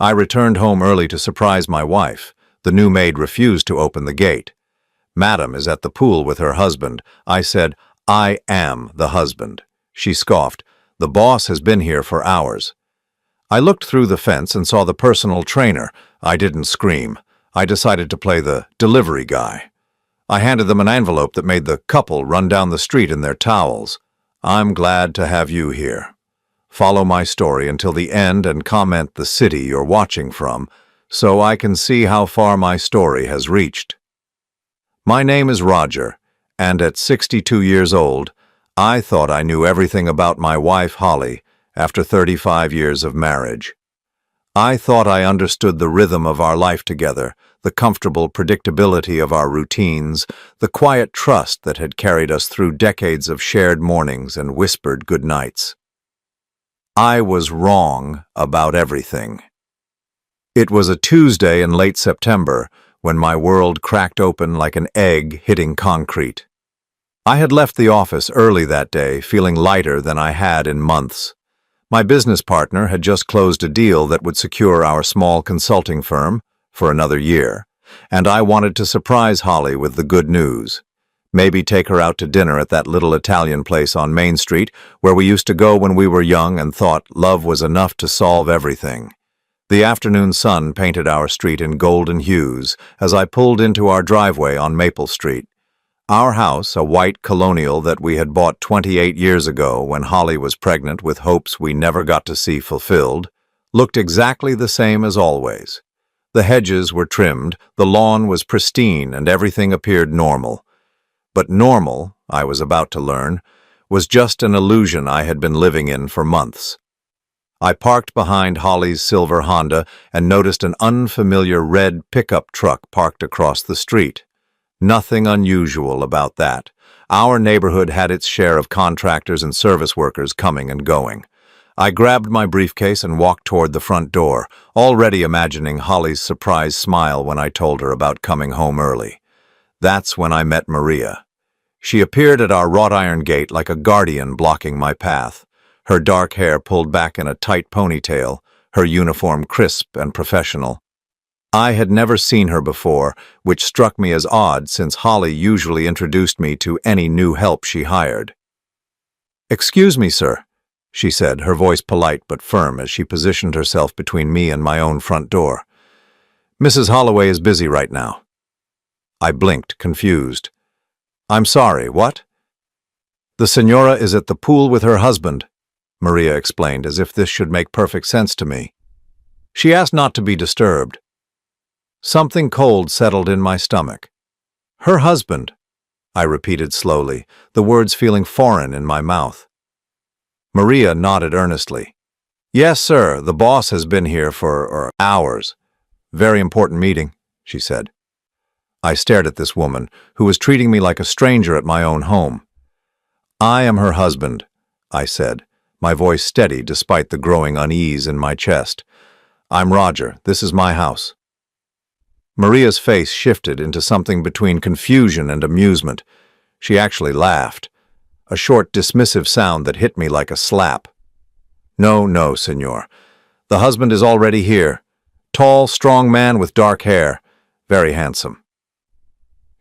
I returned home early to surprise my wife. The new maid refused to open the gate. "Madam is at the pool with her husband." I said, "I am the husband." She scoffed. "The boss has been here for hours." I looked through the fence and saw the personal trainer. I didn't scream. I decided to play the delivery guy. I handed them an envelope that made the couple run down the street in their towels. "I'm glad to have you here. Follow my story until the end and comment the city you're watching from, so I can see how far my story has reached." My name is Roger, and at 62 years old, I thought I knew everything about my wife, Holly, after 35 years of marriage. I thought I understood the rhythm of our life together, the comfortable predictability of our routines, the quiet trust that had carried us through decades of shared mornings and whispered goodnights. I was wrong about everything. It was a Tuesday in late September when my world cracked open like an egg hitting concrete. I had left the office early that day, feeling lighter than I had in months. My business partner had just closed a deal that would secure our small consulting firm for another year, and I wanted to surprise Holly with the good news. Maybe take her out to dinner at that little Italian place on Main Street where we used to go when we were young and thought love was enough to solve everything. The afternoon sun painted our street in golden hues as I pulled into our driveway on Maple Street. Our house, a white colonial that we had bought 28 years ago when Holly was pregnant with hopes we never got to see fulfilled, looked exactly the same as always. The hedges were trimmed, the lawn was pristine, and everything appeared normal. But normal, I was about to learn, was just an illusion I had been living in for months. I parked behind Holly's silver Honda and noticed an unfamiliar red pickup truck parked across the street. Nothing unusual about that. Our neighborhood had its share of contractors and service workers coming and going. I grabbed my briefcase and walked toward the front door, already imagining Holly's surprised smile when I told her about coming home early. That's when I met Maria. She appeared at our wrought iron gate like a guardian blocking my path, her dark hair pulled back in a tight ponytail, her uniform crisp and professional. I had never seen her before, which struck me as odd since Holly usually introduced me to any new help she hired. "Excuse me, sir," she said, her voice polite but firm as she positioned herself between me and my own front door. "Mrs. Holloway is busy right now." I blinked, confused. "I'm sorry, what?" "The senora is at the pool with her husband," Maria explained, as if this should make perfect sense to me. She asked not to be disturbed. Something cold settled in my stomach. "Her husband," I repeated slowly, the words feeling foreign in my mouth. Maria nodded earnestly. "Yes, sir, the boss has been here for hours. Very important meeting," she said. I stared at this woman, who was treating me like a stranger at my own home. "I am her husband," I said, my voice steady despite the growing unease in my chest. "I'm Roger. This is my house." Maria's face shifted into something between confusion and amusement. She actually laughed, a short, dismissive sound that hit me like a slap. "No, no, senor. The husband is already here. Tall, strong man with dark hair. Very handsome."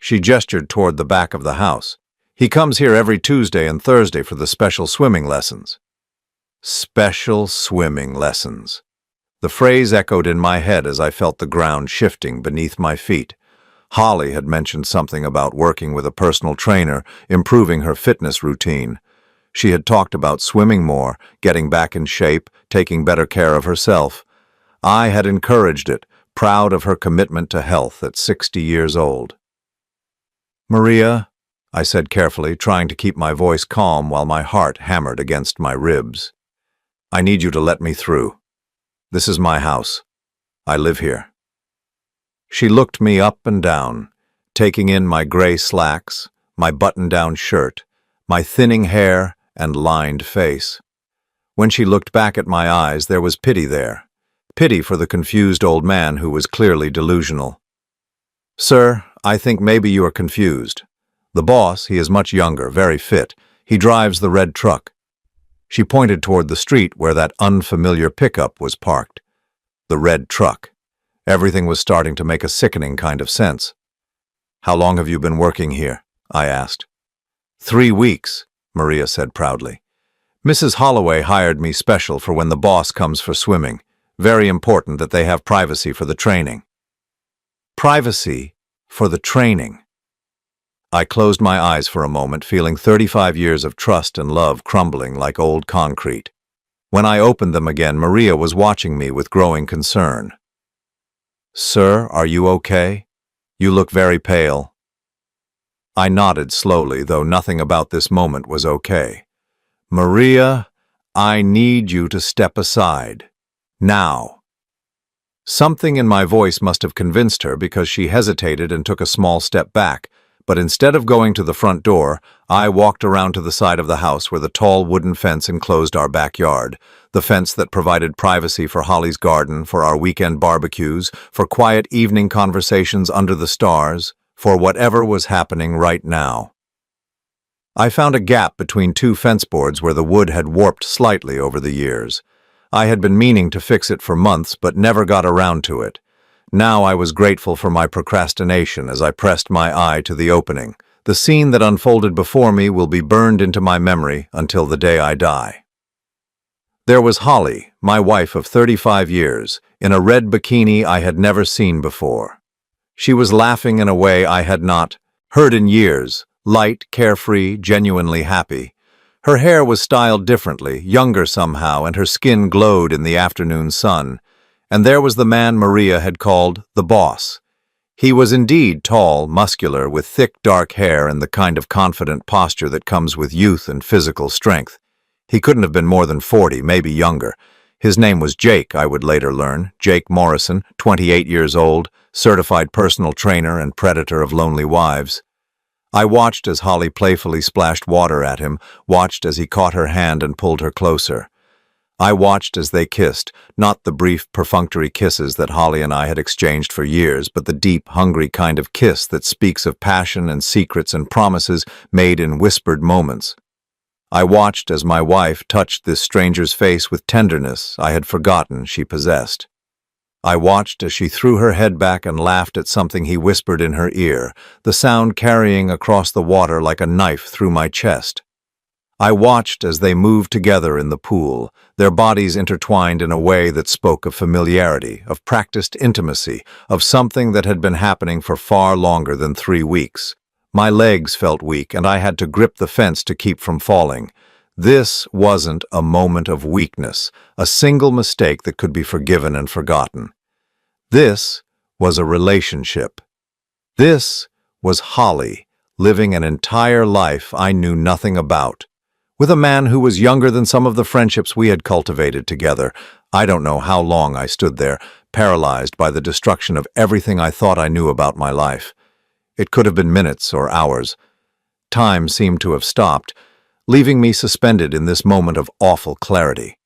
She gestured toward the back of the house. "He comes here every Tuesday and Thursday for the special swimming lessons." Special swimming lessons. The phrase echoed in my head as I felt the ground shifting beneath my feet. Holly had mentioned something about working with a personal trainer, improving her fitness routine. She had talked about swimming more, getting back in shape, taking better care of herself. I had encouraged it, proud of her commitment to health at 60 years old. "Maria," I said carefully, trying to keep my voice calm while my heart hammered against my ribs. "I need you to let me through. This is my house. I live here." She looked me up and down, taking in my gray slacks, my button-down shirt, my thinning hair and lined face. When she looked back at my eyes, there was pity there. Pity for the confused old man who was clearly delusional. "Sir, I think maybe you are confused. The boss, he is much younger, very fit. He drives the red truck." She pointed toward the street where that unfamiliar pickup was parked. the red truck. Everything was starting to make a sickening kind of sense. "How long have you been working here?" I asked. 3 weeks, Maria said proudly. "Mrs. Holloway hired me special for when the boss comes for swimming. Very important that they have privacy for the training." Privacy for the training. I closed my eyes for a moment, feeling 35 years of trust and love crumbling like old concrete. When I opened them again, Maria was watching me with growing concern. "Sir, are you okay? You look very pale." I nodded slowly, though nothing about this moment was okay. "Maria, I need you to step aside. Now." Something in my voice must have convinced her, because she hesitated and took a small step back, but instead of going to the front door, I walked around to the side of the house where the tall wooden fence enclosed our backyard, the fence that provided privacy for Holly's garden, for our weekend barbecues, for quiet evening conversations under the stars, for whatever was happening right now. I found a gap between two fence boards where the wood had warped slightly over the years. I had been meaning to fix it for months, but never got around to it. Now I was grateful for my procrastination as I pressed my eye to the opening. The scene that unfolded before me will be burned into my memory until the day I die. There was Holly, my wife of 35 years, in a red bikini I had never seen before. She was laughing in a way I had not heard in years, light, carefree, genuinely happy. Her hair was styled differently, younger somehow, and her skin glowed in the afternoon sun. And there was the man Maria had called the boss. He was indeed tall, muscular, with thick, dark hair and the kind of confident posture that comes with youth and physical strength. He couldn't have been more than 40, maybe younger. His name was Jake, I would later learn, Jake Morrison, 28 years old, certified personal trainer and predator of lonely wives. I watched as Holly playfully splashed water at him, watched as he caught her hand and pulled her closer. I watched as they kissed, not the brief, perfunctory kisses that Holly and I had exchanged for years, but the deep, hungry kind of kiss that speaks of passion and secrets and promises made in whispered moments. I watched as my wife touched this stranger's face with tenderness I had forgotten she possessed. I watched as she threw her head back and laughed at something he whispered in her ear, the sound carrying across the water like a knife through my chest. I watched as they moved together in the pool, their bodies intertwined in a way that spoke of familiarity, of practiced intimacy, of something that had been happening for far longer than 3 weeks. My legs felt weak, and I had to grip the fence to keep from falling. This wasn't a moment of weakness, a single mistake that could be forgiven and forgotten. This was a relationship. This was Holly, living an entire life I knew nothing about, with a man who was younger than some of the friendships we had cultivated together. I don't know how long I stood there, paralyzed by the destruction of everything I thought I knew about my life. It could have been minutes or hours. Time seemed to have stopped, leaving me suspended in this moment of awful clarity.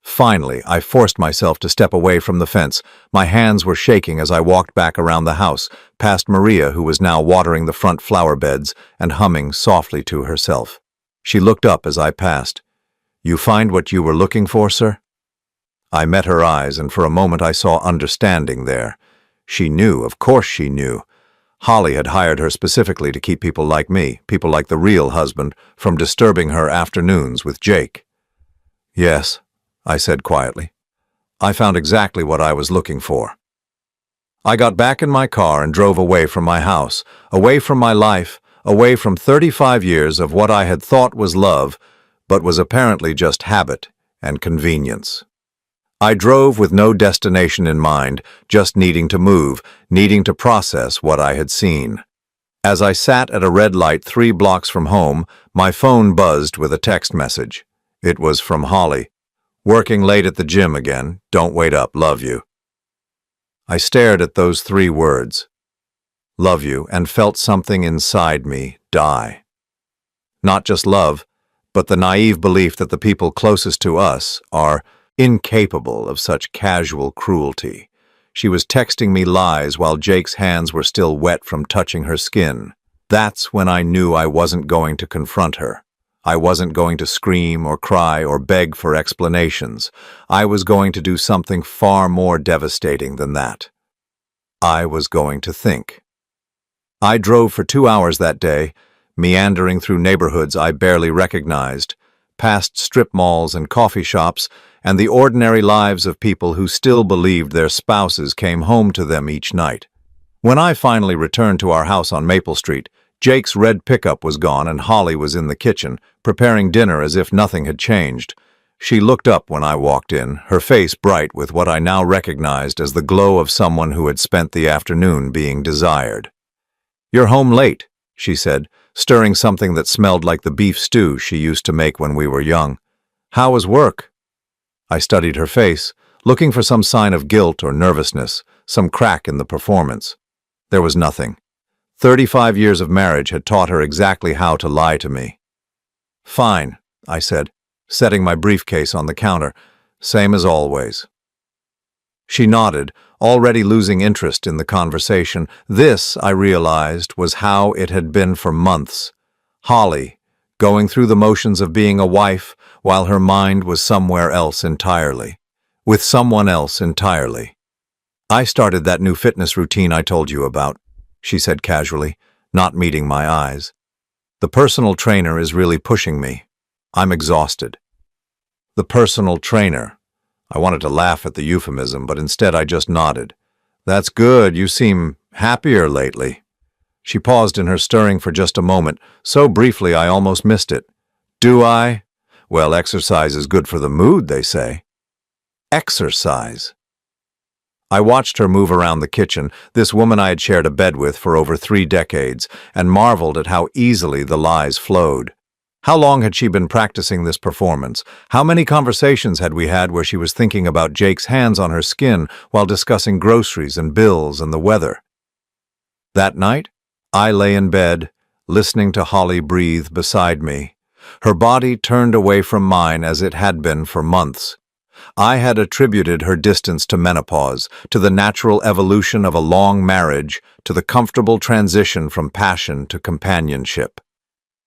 Finally, I forced myself to step away from the fence. My hands were shaking as I walked back around the house, past Maria, who was now watering the front flower beds and humming softly to herself. She looked up as I passed. "You find what you were looking for, sir?" I met her eyes, and for a moment I saw understanding there. She knew, of course she knew. Holly had hired her specifically to keep people like me, people like the real husband, from disturbing her afternoons with Jake. "Yes," I said quietly. "I found exactly what I was looking for." I got back in my car and drove away from my house, away from my life, away from 35 years of what I had thought was love, but was apparently just habit and convenience. I drove with no destination in mind, just needing to move, needing to process what I had seen. As I sat at a red light 3 blocks from home, my phone buzzed with a text message. It was from Holly. "Working late at the gym again. Don't wait up. Love you." I stared at those 3 words. Love you, and felt something inside me die. Not just love, but the naive belief that the people closest to us are incapable of such casual cruelty. She was texting me lies while Jake's hands were still wet from touching her skin. That's when I knew I wasn't going to confront her. I wasn't going to scream or cry or beg for explanations. I was going to do something far more devastating than that. I was going to think. I drove for 2 hours that day, meandering through neighborhoods I barely recognized, past strip malls and coffee shops, and the ordinary lives of people who still believed their spouses came home to them each night. When I finally returned to our house on Maple Street, Jake's red pickup was gone and Holly was in the kitchen, preparing dinner as if nothing had changed. She looked up when I walked in, her face bright with what I now recognized as the glow of someone who had spent the afternoon being desired. "You're home late," she said, stirring something that smelled like the beef stew she used to make when we were young. "How was work?" I studied her face, looking for some sign of guilt or nervousness, some crack in the performance. There was nothing. 35 years of marriage had taught her exactly how to lie to me. "Fine," I said, setting my briefcase on the counter, "same as always." She nodded, already losing interest in the conversation. This, I realized, was how it had been for months. Holly, going through the motions of being a wife while her mind was somewhere else entirely. With someone else entirely. "I started that new fitness routine I told you about," she said casually, not meeting my eyes. "The personal trainer is really pushing me. I'm exhausted." The personal trainer. I wanted to laugh at the euphemism, but instead I just nodded. "That's good. You seem happier lately." She paused in her stirring for just a moment, so briefly I almost missed it. "Do I? Well, exercise is good for the mood, they say." Exercise. I watched her move around the kitchen, this woman I had shared a bed with for over 3 decades, and marveled at how easily the lies flowed. How long had she been practicing this performance? How many conversations had we had where she was thinking about Jake's hands on her skin while discussing groceries and bills and the weather? That night, I lay in bed, listening to Holly breathe beside me. Her body turned away from mine as it had been for months. I had attributed her distance to menopause, to the natural evolution of a long marriage, to the comfortable transition from passion to companionship.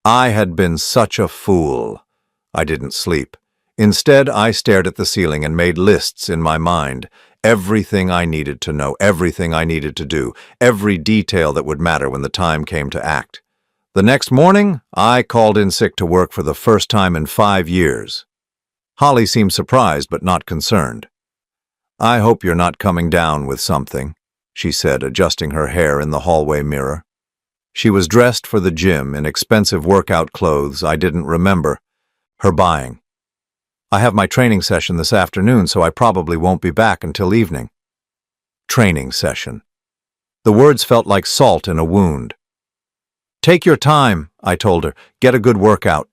I had been such a fool. I didn't sleep. Instead, I stared at the ceiling and made lists in my mind. Everything I needed to know, everything I needed to do, every detail that would matter when the time came to act. The next morning, I called in sick to work for the first time in 5 years. Holly seemed surprised but not concerned. "I hope you're not coming down with something," she said, adjusting her hair in the hallway mirror. She was dressed for the gym in expensive workout clothes I didn't remember her buying. "I have my training session this afternoon, so I probably won't be back until evening." Training session. The words felt like salt in a wound. "Take your time," I told her. "Get a good workout."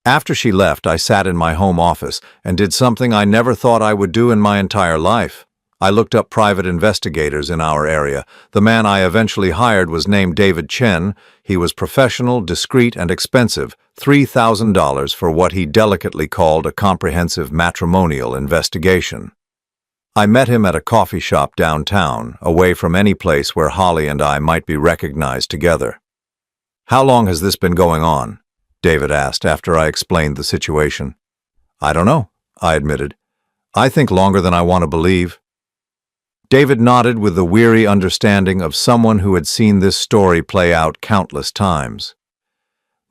After she left, I sat in my home office and did something I never thought I would do in my entire life. I looked up private investigators in our area. The man I eventually hired was named David Chen. He was professional, discreet, and expensive, $3,000 for what he delicately called a comprehensive matrimonial investigation. I met him at a coffee shop downtown, away from any place where Holly and I might be recognized together. "How long has this been going on?" David asked after I explained the situation. "I don't know," I admitted. "I think longer than I want to believe." David nodded with the weary understanding of someone who had seen this story play out countless times.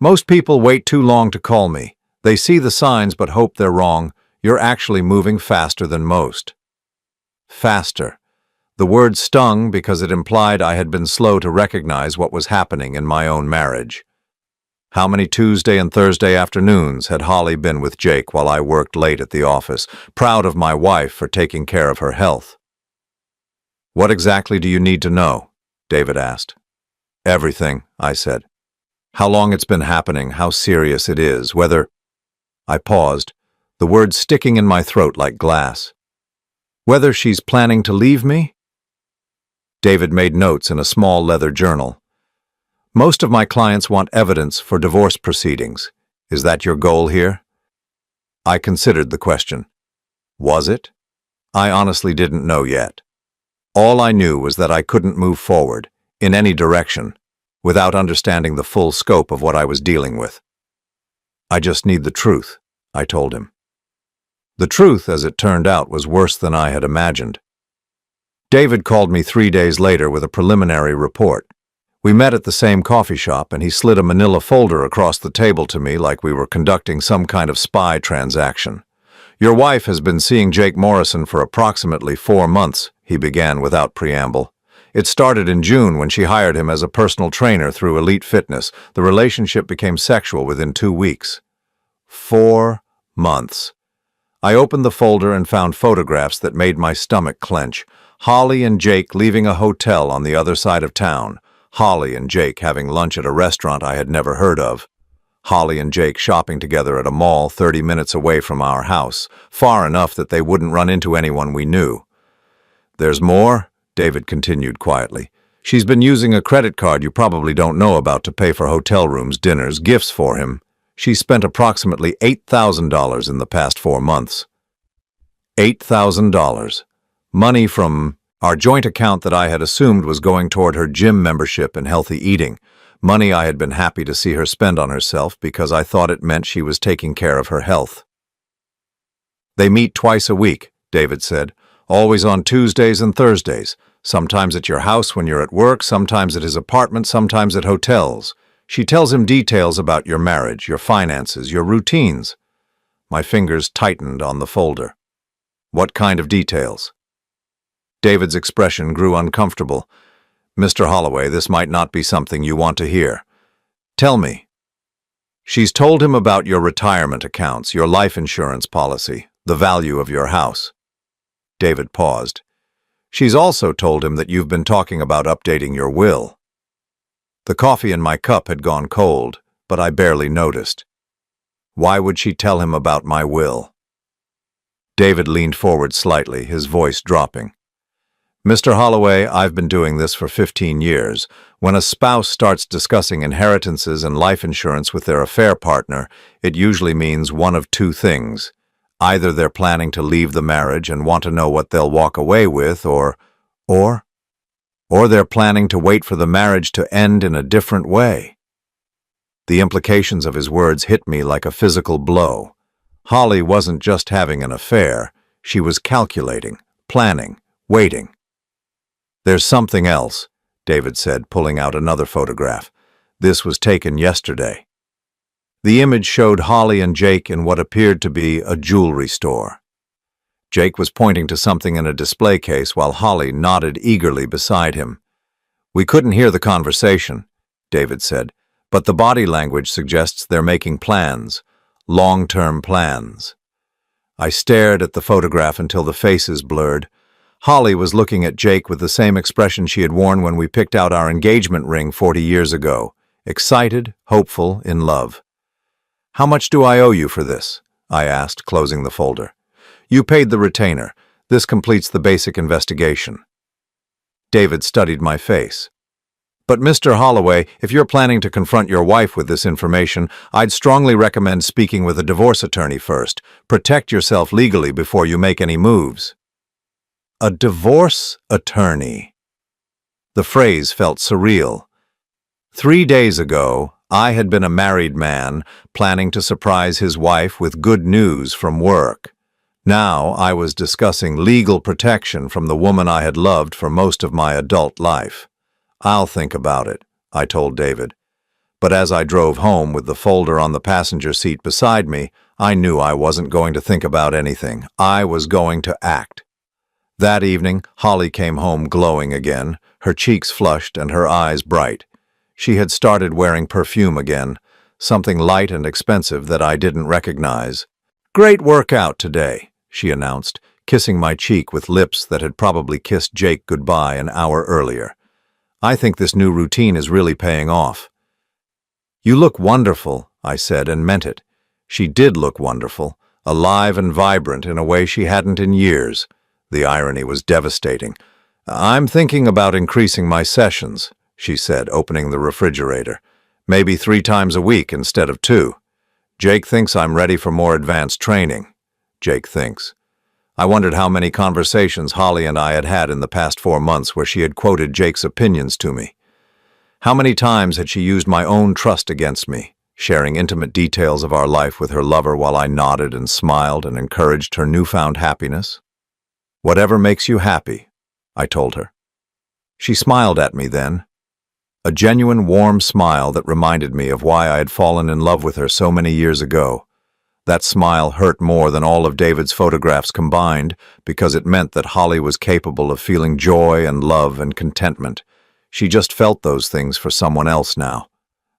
"Most people wait too long to call me. They see the signs but hope they're wrong. You're actually moving faster than most." Faster. The word stung because it implied I had been slow to recognize what was happening in my own marriage. How many Tuesday and Thursday afternoons had Holly been with Jake while I worked late at the office, proud of my wife for taking care of her health? "What exactly do you need to know?" David asked. "Everything," I said. "How long it's been happening, how serious it is, whether—" I paused, the words sticking in my throat like glass. "Whether she's planning to leave me?" David made notes in a small leather journal. "Most of my clients want evidence for divorce proceedings. Is that your goal here?" I considered the question. Was it? I honestly didn't know yet. All I knew was that I couldn't move forward, in any direction, without understanding the full scope of what I was dealing with. I just need the truth, I told him. The truth, as it turned out, was worse than I had imagined. David called me 3 days later with a preliminary report. We met at the same coffee shop, and he slid a manila folder across the table to me like we were conducting some kind of spy transaction. "Your wife has been seeing Jake Morrison for approximately 4 months," he began without preamble. "It started in June when she hired him as a personal trainer through Elite Fitness. The relationship became sexual within 2 weeks." 4 months. I opened the folder and found photographs that made my stomach clench. Holly and Jake leaving a hotel on the other side of town. Holly and Jake having lunch at a restaurant I had never heard of. Holly and Jake shopping together at a mall 30 minutes away from our house, far enough that they wouldn't run into anyone we knew. "There's more," David continued quietly. "She's been using a credit card you probably don't know about to pay for hotel rooms, dinners, gifts for him. She spent approximately $8,000 in the past 4 months. $8,000. Money from our joint account that I had assumed was going toward her gym membership and healthy eating. Money I had been happy to see her spend on herself because I thought it meant she was taking care of her health." "They meet twice a week," David said, "always on Tuesdays and Thursdays. Sometimes at your house when you're at work, sometimes at his apartment, sometimes at hotels. She tells him details about your marriage, your finances, your routines." My fingers tightened on the folder. "What kind of details?" David's expression grew uncomfortable. "Mr. Holloway, this might not be something you want to hear. Tell me." "She's told him about your retirement accounts, your life insurance policy, the value of your house." David paused. "She's also told him that you've been talking about updating your will." The coffee in my cup had gone cold, but I barely noticed. Why would she tell him about my will? David leaned forward slightly, his voice dropping. "Mr. Holloway, I've been doing this for 15 years. When a spouse starts discussing inheritances and life insurance with their affair partner, it usually means one of two things. Either they're planning to leave the marriage and want to know what they'll walk away with, or they're planning to wait for the marriage to end in a different way." The implications of his words hit me like a physical blow. Holly wasn't just having an affair. She was calculating, planning, waiting. "There's something else," David said, pulling out another photograph. "This was taken yesterday." The image showed Holly and Jake in what appeared to be a jewelry store. Jake was pointing to something in a display case while Holly nodded eagerly beside him. "We couldn't hear the conversation," David said, "but the body language suggests they're making plans, long-term plans." I stared at the photograph until the faces blurred. Holly was looking at Jake with the same expression she had worn when we picked out our engagement ring 40 years ago, excited, hopeful, in love. "How much do I owe you for this?" I asked, closing the folder. "You paid the retainer. This completes the basic investigation." David studied my face. "But Mr. Holloway, if you're planning to confront your wife with this information, I'd strongly recommend speaking with a divorce attorney first. Protect yourself legally before you make any moves." A divorce attorney. The phrase felt surreal. 3 days ago, I had been a married man planning to surprise his wife with good news from work. Now I was discussing legal protection from the woman I had loved for most of my adult life. "I'll think about it," I told David. But as I drove home with the folder on the passenger seat beside me, I knew I wasn't going to think about anything. I was going to act. That evening, Holly came home glowing again, her cheeks flushed and her eyes bright. She had started wearing perfume again, something light and expensive that I didn't recognize. "Great workout today," she announced, kissing my cheek with lips that had probably kissed Jake goodbye an hour earlier. "I think this new routine is really paying off." "You look wonderful," I said, and meant it. She did look wonderful, alive and vibrant in a way she hadn't in years. The irony was devastating. "I'm thinking about increasing my sessions," she said, opening the refrigerator. "Maybe 3 times a week instead of 2. Jake thinks I'm ready for more advanced training." Jake thinks. I wondered how many conversations Holly and I had had in the past 4 months where she had quoted Jake's opinions to me. How many times had she used my own trust against me? sharing intimate details of our life with her lover while I nodded and smiled and encouraged her newfound happiness. "Whatever makes you happy," I told her. She smiled at me then, a genuine warm smile that reminded me of why I had fallen in love with her so many years ago. That smile hurt more than all of David's photographs combined because it meant that Holly was capable of feeling joy and love and contentment. She just felt those things for someone else now.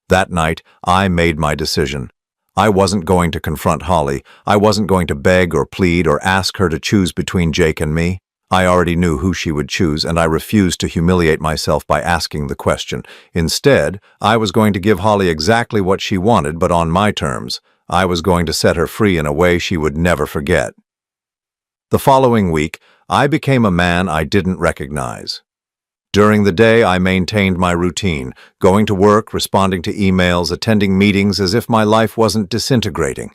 That night, I made my decision. I wasn't going to confront Holly. I wasn't going to beg or plead or ask her to choose between Jake and me. I already knew who she would choose, and I refused to humiliate myself by asking the question. Instead, I was going to give Holly exactly what she wanted, but on my terms. I was going to set her free in a way she would never forget. The following week, I became a man I didn't recognize. During the day, I maintained my routine, going to work, responding to emails, attending meetings as if my life wasn't disintegrating.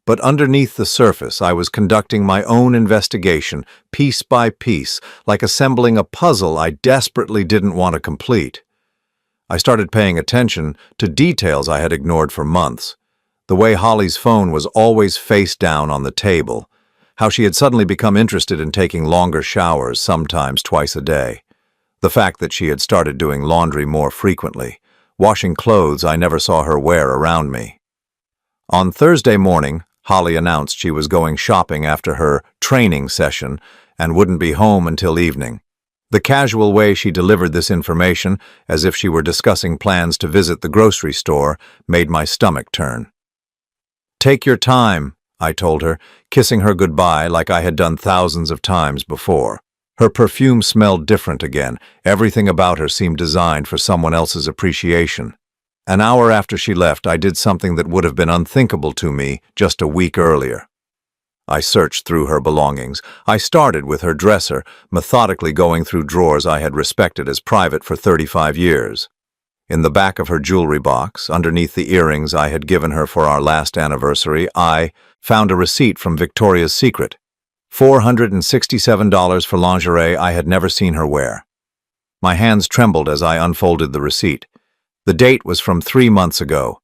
But underneath the surface, I was conducting my own investigation, piece by piece, like assembling a puzzle I desperately didn't want to complete. I started paying attention to details I had ignored for months. The way Holly's phone was always face down on the table, how she had suddenly become interested in taking longer showers, sometimes twice a day, the fact that she had started doing laundry more frequently, washing clothes I never saw her wear around me. On Thursday morning, Holly announced she was going shopping after her training session and wouldn't be home until evening. The casual way she delivered this information, as if she were discussing plans to visit the grocery store, made my stomach turn. "Take your time," I told her, kissing her goodbye like I had done thousands of times before. Her perfume smelled different again. Everything about her seemed designed for someone else's appreciation. An hour after she left, I did something that would have been unthinkable to me just a week earlier. I searched through her belongings. I started with her dresser, methodically going through drawers I had respected as private for 35 years. In the back of her jewelry box, underneath the earrings I had given her for our last anniversary, I found a receipt from Victoria's Secret. $467 for lingerie I had never seen her wear. My hands trembled as I unfolded the receipt. The date was from 3 months ago.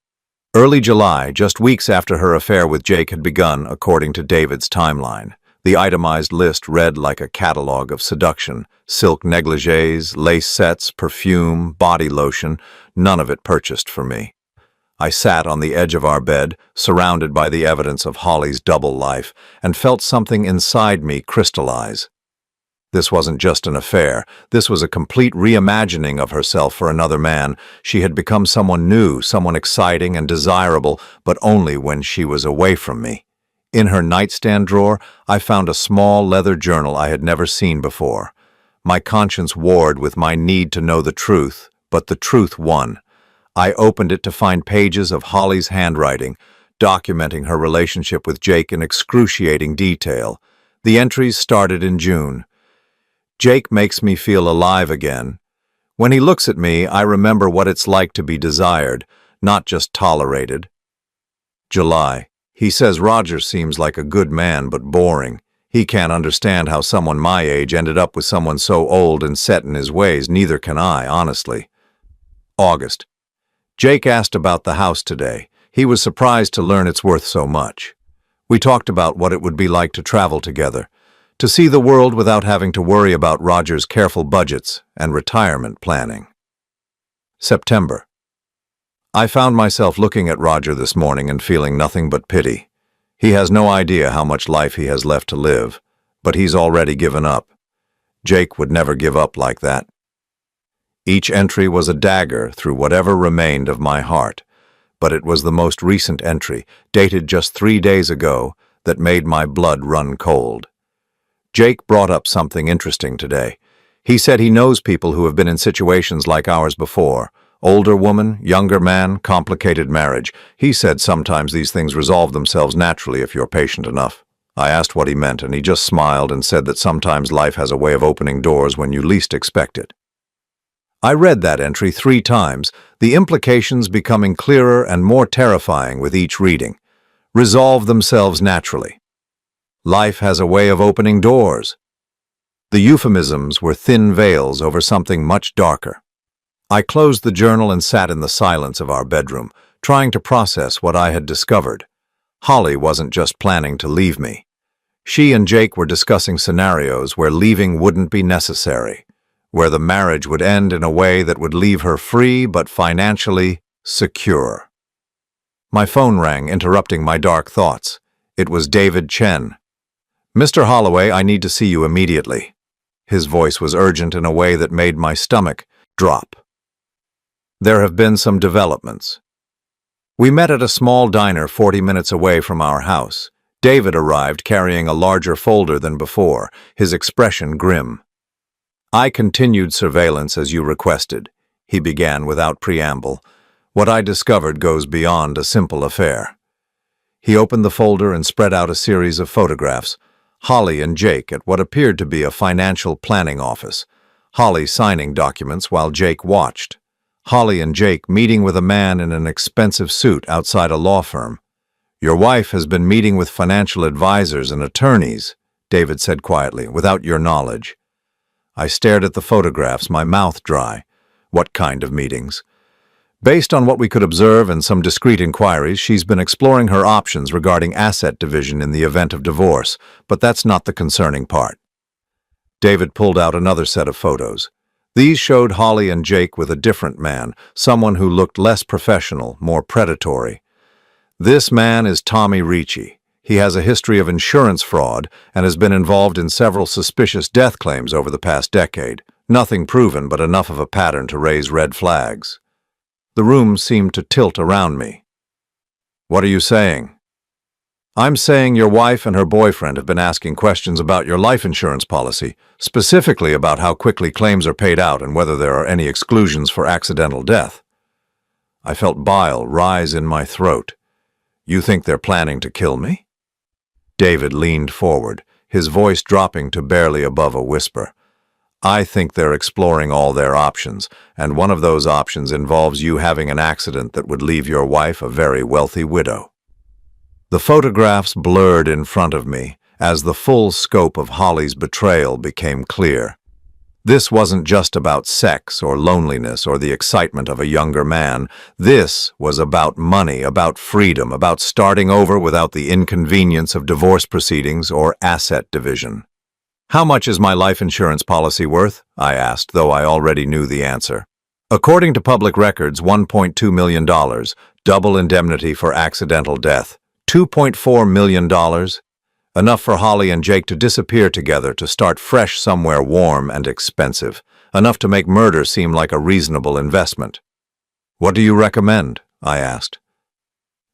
Early July, just weeks after her affair with Jake had begun, according to David's timeline. The itemized list read like a catalog of seduction: silk negligées, lace sets, perfume, body lotion, none of it purchased for me. I sat on the edge of our bed, surrounded by the evidence of Holly's double life, and felt something inside me crystallize. This wasn't just an affair. This was a complete reimagining of herself for another man. She had become someone new, someone exciting and desirable, but only when she was away from me. In her nightstand drawer, I found a small leather journal I had never seen before. My conscience warred with my need to know the truth, but the truth won. I opened it to find pages of Holly's handwriting, documenting her relationship with Jake in excruciating detail. The entries started in June. "Jake makes me feel alive again. When he looks at me, I remember what it's like to be desired, not just tolerated." July. "He says Roger seems like a good man but boring. He can't understand how someone my age ended up with someone so old and set in his ways. Neither can I, honestly." August. "Jake asked about the house today. He was surprised to learn it's worth so much. We talked about what it would be like to travel together, to see the world without having to worry about Roger's careful budgets and retirement planning." September. I found myself looking at Roger this morning and feeling nothing but pity. He has no idea how much life he has left to live, but he's already given up. Jake would never give up like that. Each entry was a dagger through whatever remained of my heart, but it was the most recent entry, dated just 3 days ago, that made my blood run cold. Jake brought up something interesting today. He said he knows people who have been in situations like ours before. Older woman, younger man, complicated marriage. He said sometimes these things resolve themselves naturally if you're patient enough. I asked what he meant, and he just smiled and said that sometimes life has a way of opening doors when you least expect it. I read that entry 3 times, the implications becoming clearer and more terrifying with each reading. Resolve themselves naturally. Life has a way of opening doors. The euphemisms were thin veils over something much darker. I closed the journal and sat in the silence of our bedroom, trying to process what I had discovered. Holly wasn't just planning to leave me. She and Jake were discussing scenarios where leaving wouldn't be necessary, where the marriage would end in a way that would leave her free but financially secure. My phone rang, interrupting my dark thoughts. It was David Chen. "Mr. Holloway, I need to see you immediately." His voice was urgent in a way that made my stomach drop. "There have been some developments." We met at a small diner 40 minutes away from our house. David arrived carrying a larger folder than before, his expression grim. "I continued surveillance as you requested," he began without preamble. "What I discovered goes beyond a simple affair." He opened the folder and spread out a series of photographs. Holly and Jake at what appeared to be a financial planning office. Holly signing documents while Jake watched. Holly and Jake meeting with a man in an expensive suit outside a law firm. "Your wife has been meeting with financial advisors and attorneys," David said quietly, "without your knowledge." I stared at the photographs, my mouth dry. What kind of meetings? "Based on what we could observe and some discreet inquiries, she's been exploring her options regarding asset division in the event of divorce, but that's not the concerning part." David pulled out another set of photos. These showed Holly and Jake with a different man, someone who looked less professional, more predatory. "This man is Tommy Ricci. He has a history of insurance fraud and has been involved in several suspicious death claims over the past decade. Nothing proven, but enough of a pattern to raise red flags." The room seemed to tilt around me. "What are you saying?" "I'm saying your wife and her boyfriend have been asking questions about your life insurance policy, specifically about how quickly claims are paid out and whether there are any exclusions for accidental death." I felt bile rise in my throat. "You think they're planning to kill me?" David leaned forward, his voice dropping to barely above a whisper. "I think they're exploring all their options, and one of those options involves you having an accident that would leave your wife a very wealthy widow." The photographs blurred in front of me as the full scope of Holly's betrayal became clear. This wasn't just about sex or loneliness or the excitement of a younger man. This was about money, about freedom, about starting over without the inconvenience of divorce proceedings or asset division. "How much is my life insurance policy worth?" I asked, though I already knew the answer. "According to public records, $1.2 million, double indemnity for accidental death. $2.4 million, enough for Holly and Jake to disappear together to start fresh somewhere warm and expensive, enough to make murder seem like a reasonable investment." "What do you recommend?" I asked.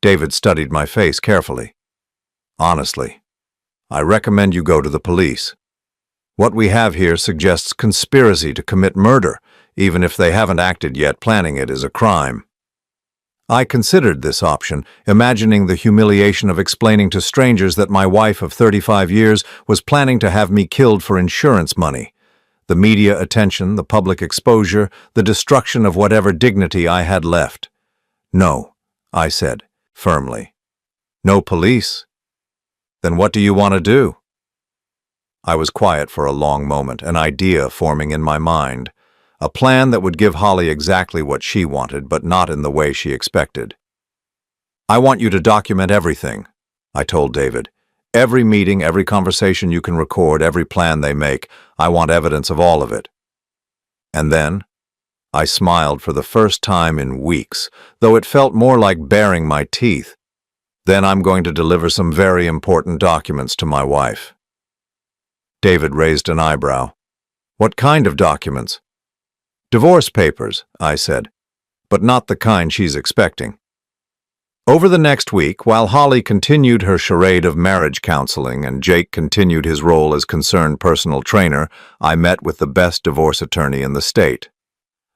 David studied my face carefully. "Honestly, I recommend you go to the police. What we have here suggests conspiracy to commit murder. Even if they haven't acted yet, planning it is a crime." I considered this option, imagining the humiliation of explaining to strangers that my wife of 35 years was planning to have me killed for insurance money. The media attention, the public exposure, the destruction of whatever dignity I had left. "No," I said, firmly. "No police? Then what do you want to do?" I was quiet for a long moment, an idea forming in my mind. A plan that would give Holly exactly what she wanted, but not in the way she expected. "I want you to document everything," I told David. "Every meeting, every conversation you can record, every plan they make. I want evidence of all of it." And then, I smiled for the first time in weeks, though it felt more like baring my teeth. "Then I'm going to deliver some very important documents to my wife." David raised an eyebrow. "What kind of documents?" "Divorce papers," I said, "but not the kind she's expecting." Over the next week, while Holly continued her charade of marriage counseling and Jake continued his role as concerned personal trainer, I met with the best divorce attorney in the state.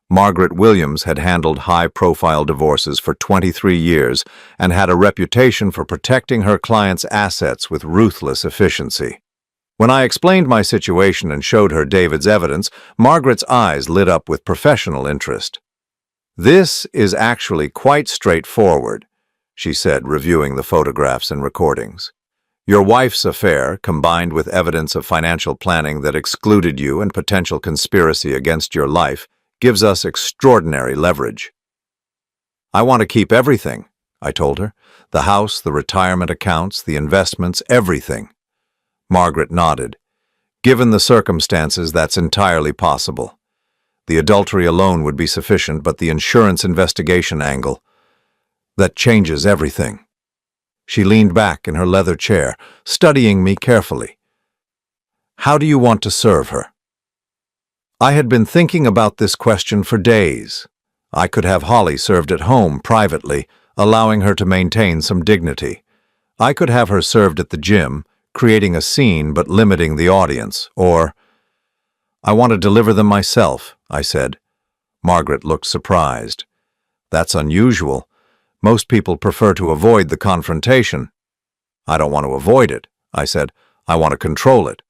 Margaret Williams had handled high-profile divorces for 23 years and had a reputation for protecting her clients' assets with ruthless efficiency. When I explained my situation and showed her David's evidence, Margaret's eyes lit up with professional interest. "This is actually quite straightforward," she said, reviewing the photographs and recordings. "Your wife's affair, combined with evidence of financial planning that excluded you and potential conspiracy against your life, gives us extraordinary leverage." I want to keep everything, I told her. The house, the retirement accounts, the investments, everything. Margaret nodded. Given the circumstances, that's entirely possible. The adultery alone would be sufficient, but the insurance investigation angle, that changes everything. She leaned back in her leather chair, studying me carefully. How do you want to serve her? I had been thinking about this question for days. I could have Holly served at home privately, allowing her to maintain some dignity. I could have her served at the gym, creating a scene but limiting the audience, or I want to deliver them myself, I said. Margaret looked surprised. That's unusual. Most people prefer to avoid the confrontation. I don't want to avoid it, I said. I want to control it.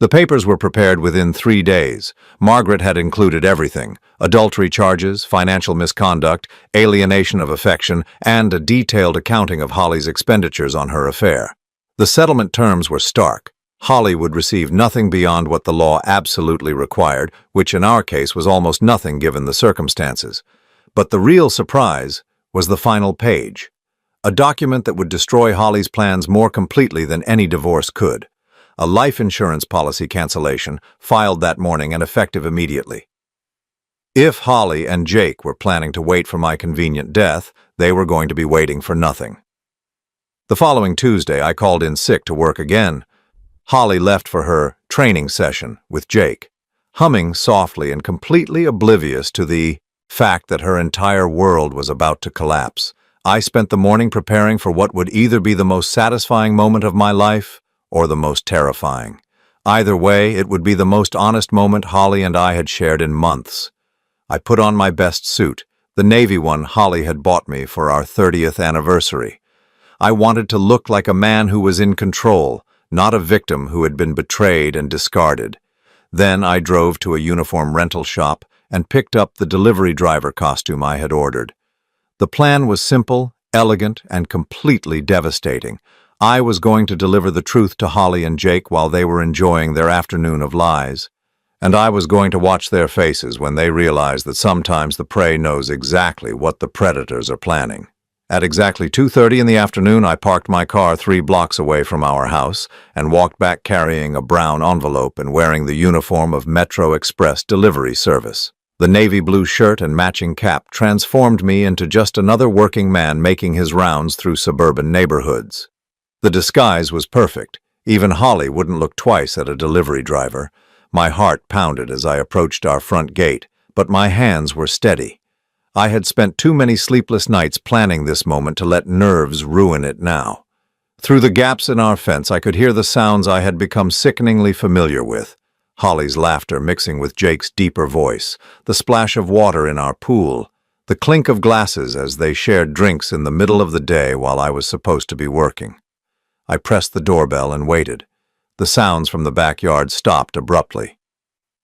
The papers were prepared within 3 days. Margaret had included everything: adultery charges, financial misconduct, alienation of affection, and a detailed accounting of Holly's expenditures on her affair. The settlement terms were stark. Holly would receive nothing beyond what the law absolutely required, which in our case was almost nothing given the circumstances. But the real surprise was the final page, a document that would destroy Holly's plans more completely than any divorce could. A life insurance policy cancellation, filed that morning and effective immediately. If Holly and Jake were planning to wait for my convenient death, they were going to be waiting for nothing. The following Tuesday, I called in sick to work again. Holly left for her training session with Jake, humming softly and completely oblivious to the fact that her entire world was about to collapse. I spent the morning preparing for what would either be the most satisfying moment of my life or the most terrifying. Either way, it would be the most honest moment Holly and I had shared in months. I put on my best suit, the navy one Holly had bought me for our 30th anniversary. I wanted to look like a man who was in control, not a victim who had been betrayed and discarded. Then I drove to a uniform rental shop and picked up the delivery driver costume I had ordered. The plan was simple, elegant, and completely devastating. I was going to deliver the truth to Holly and Jake while they were enjoying their afternoon of lies. And I was going to watch their faces when they realized that sometimes the prey knows exactly what the predators are planning. At exactly 2:30 in the afternoon, I parked my car 3 blocks away from our house and walked back carrying a brown envelope and wearing the uniform of Metro Express delivery service. The navy blue shirt and matching cap transformed me into just another working man making his rounds through suburban neighborhoods. The disguise was perfect. Even Holly wouldn't look twice at a delivery driver. My heart pounded as I approached our front gate, but my hands were steady. I had spent too many sleepless nights planning this moment to let nerves ruin it now. Through the gaps in our fence, I could hear the sounds I had become sickeningly familiar with. Holly's laughter mixing with Jake's deeper voice, the splash of water in our pool, the clink of glasses as they shared drinks in the middle of the day while I was supposed to be working. I pressed the doorbell and waited. The sounds from the backyard stopped abruptly.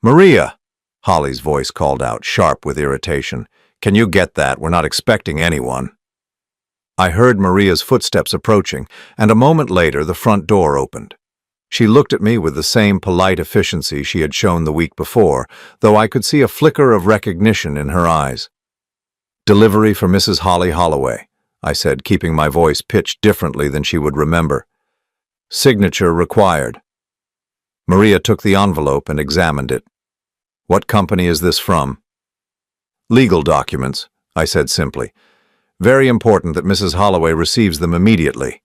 "Maria!" Holly's voice called out, sharp with irritation. "Can you get that? We're not expecting anyone." I heard Maria's footsteps approaching, and a moment later the front door opened. She looked at me with the same polite efficiency she had shown the week before, though I could see a flicker of recognition in her eyes. "Delivery for Mrs. Holly Holloway," I said, keeping my voice pitched differently than she would remember. "Signature required." Maria took the envelope and examined it. "What company is this from?" "Legal documents," I said simply. "Very important that Mrs. Holloway receives them immediately."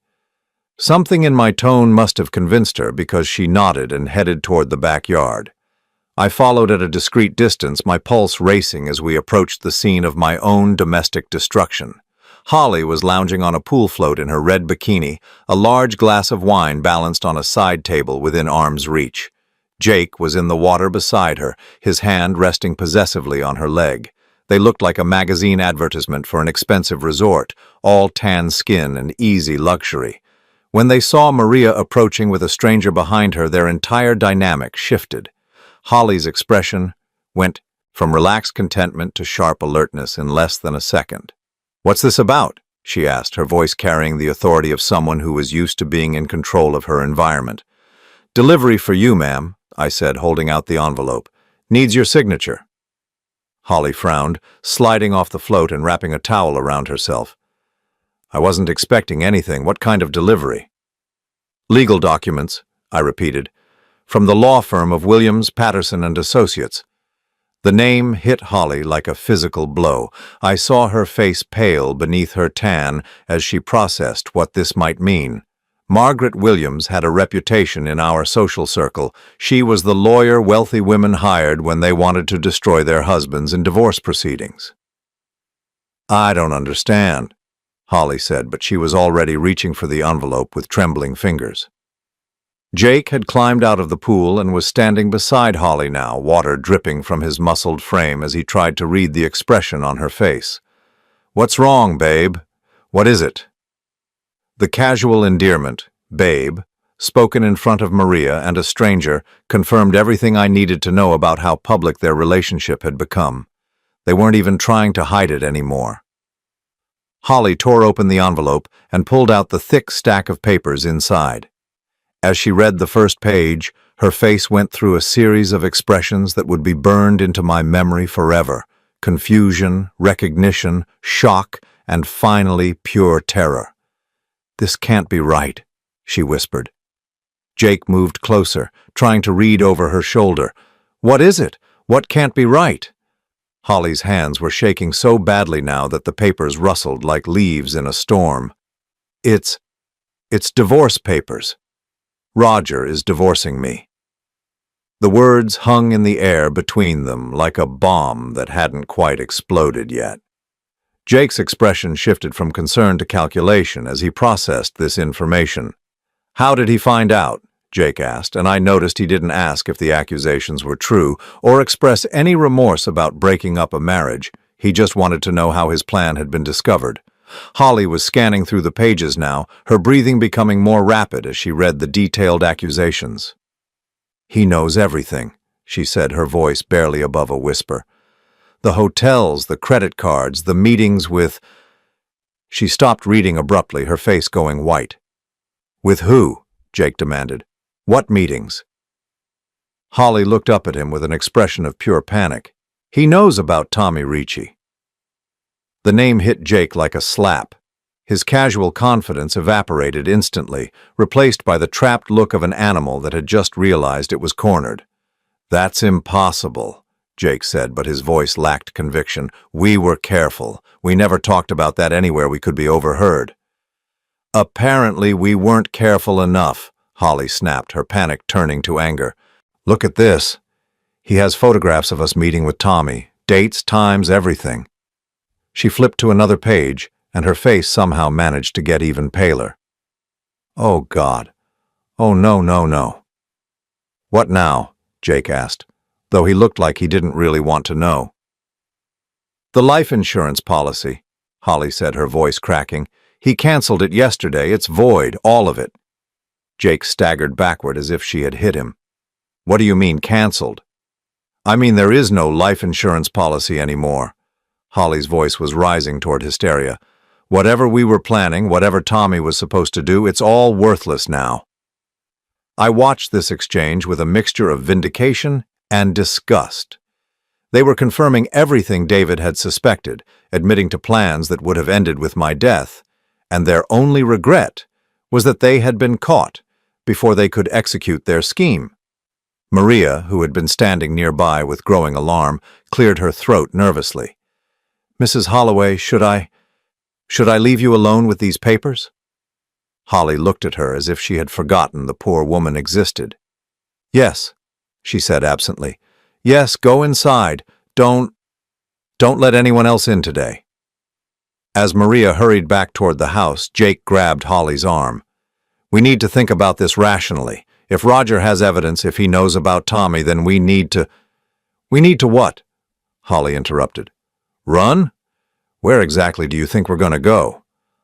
Something in my tone must have convinced her because she nodded and headed toward the backyard. I followed at a discreet distance, my pulse racing as we approached the scene of my own domestic destruction. Holly was lounging on a pool float in her red bikini, a large glass of wine balanced on a side table within arm's reach. Jake was in the water beside her, his hand resting possessively on her leg. They looked like a magazine advertisement for an expensive resort, all tan skin and easy luxury. When they saw Maria approaching with a stranger behind her, their entire dynamic shifted. Holly's expression went from relaxed contentment to sharp alertness in less than a second. "What's this about?" she asked, her voice carrying the authority of someone who was used to being in control of her environment. "Delivery for you, ma'am," I said, holding out the envelope. "Needs your signature." Holly frowned, sliding off the float and wrapping a towel around herself. I wasn't expecting anything. What kind of delivery? Legal documents, I repeated, from the law firm of Williams, Patterson and Associates. The name hit Holly like a physical blow. I saw her face pale beneath her tan as she processed what this might mean. Margaret Williams had a reputation in our social circle. She was the lawyer wealthy women hired when they wanted to destroy their husbands in divorce proceedings. I don't understand, Holly said, but she was already reaching for the envelope with trembling fingers. Jake had climbed out of the pool and was standing beside Holly now, water dripping from his muscled frame as he tried to read the expression on her face. What's wrong, babe? What is it? The casual endearment, babe, spoken in front of Maria and a stranger, confirmed everything I needed to know about how public their relationship had become. They weren't even trying to hide it anymore. Holly tore open the envelope and pulled out the thick stack of papers inside. As she read the first page, her face went through a series of expressions that would be burned into my memory forever: confusion, recognition, shock, and finally pure terror. This can't be right, she whispered. Jake moved closer, trying to read over her shoulder. What is it? What can't be right? Holly's hands were shaking so badly now that the papers rustled like leaves in a storm. It's divorce papers. Roger is divorcing me. The words hung in the air between them like a bomb that hadn't quite exploded yet. Jake's expression shifted from concern to calculation as he processed this information. How did he find out? Jake asked, and I noticed he didn't ask if the accusations were true or express any remorse about breaking up a marriage. He just wanted to know how his plan had been discovered. Holly was scanning through the pages now, her breathing becoming more rapid as she read the detailed accusations. He knows everything, she said, her voice barely above a whisper. The hotels, the credit cards, the meetings with... She stopped reading abruptly, her face going white. With who? Jake demanded. What meetings? Holly looked up at him with an expression of pure panic. He knows about Tommy Ricci. The name hit Jake like a slap. His casual confidence evaporated instantly, replaced by the trapped look of an animal that had just realized it was cornered. That's impossible, Jake said, but his voice lacked conviction. We were careful. We never talked about that anywhere we could be overheard. Apparently we weren't careful enough, Holly snapped, her panic turning to anger. Look at this. He has photographs of us meeting with Tommy. Dates, times, everything. She flipped to another page, and her face somehow managed to get even paler. Oh, God. Oh, no, no, no. What now? Jake asked, though he looked like he didn't really want to know. The life insurance policy, Holly said, her voice cracking. He canceled it yesterday. It's void, all of it. Jake staggered backward as if she had hit him. What do you mean, canceled? I mean, there is no life insurance policy anymore. Holly's voice was rising toward hysteria. Whatever we were planning, whatever Tommy was supposed to do, it's all worthless now. I watched this exchange with a mixture of vindication and disgust. They were confirming everything David had suspected, admitting to plans that would have ended with my death, and their only regret was that they had been caught before they could execute their scheme. Maria, who had been standing nearby with growing alarm, cleared her throat nervously. Mrs. Holloway, should I leave you alone with these papers? Holly looked at her as if she had forgotten the poor woman existed. Yes, she said absently. Yes, go inside. Don't let anyone else in today. As Maria hurried back toward the house, Jake grabbed Holly's arm. We need to think about this rationally. If Roger has evidence, if he knows about Tommy, then we need to... We need to what? Holly interrupted. Run? Where exactly do you think we're going to go?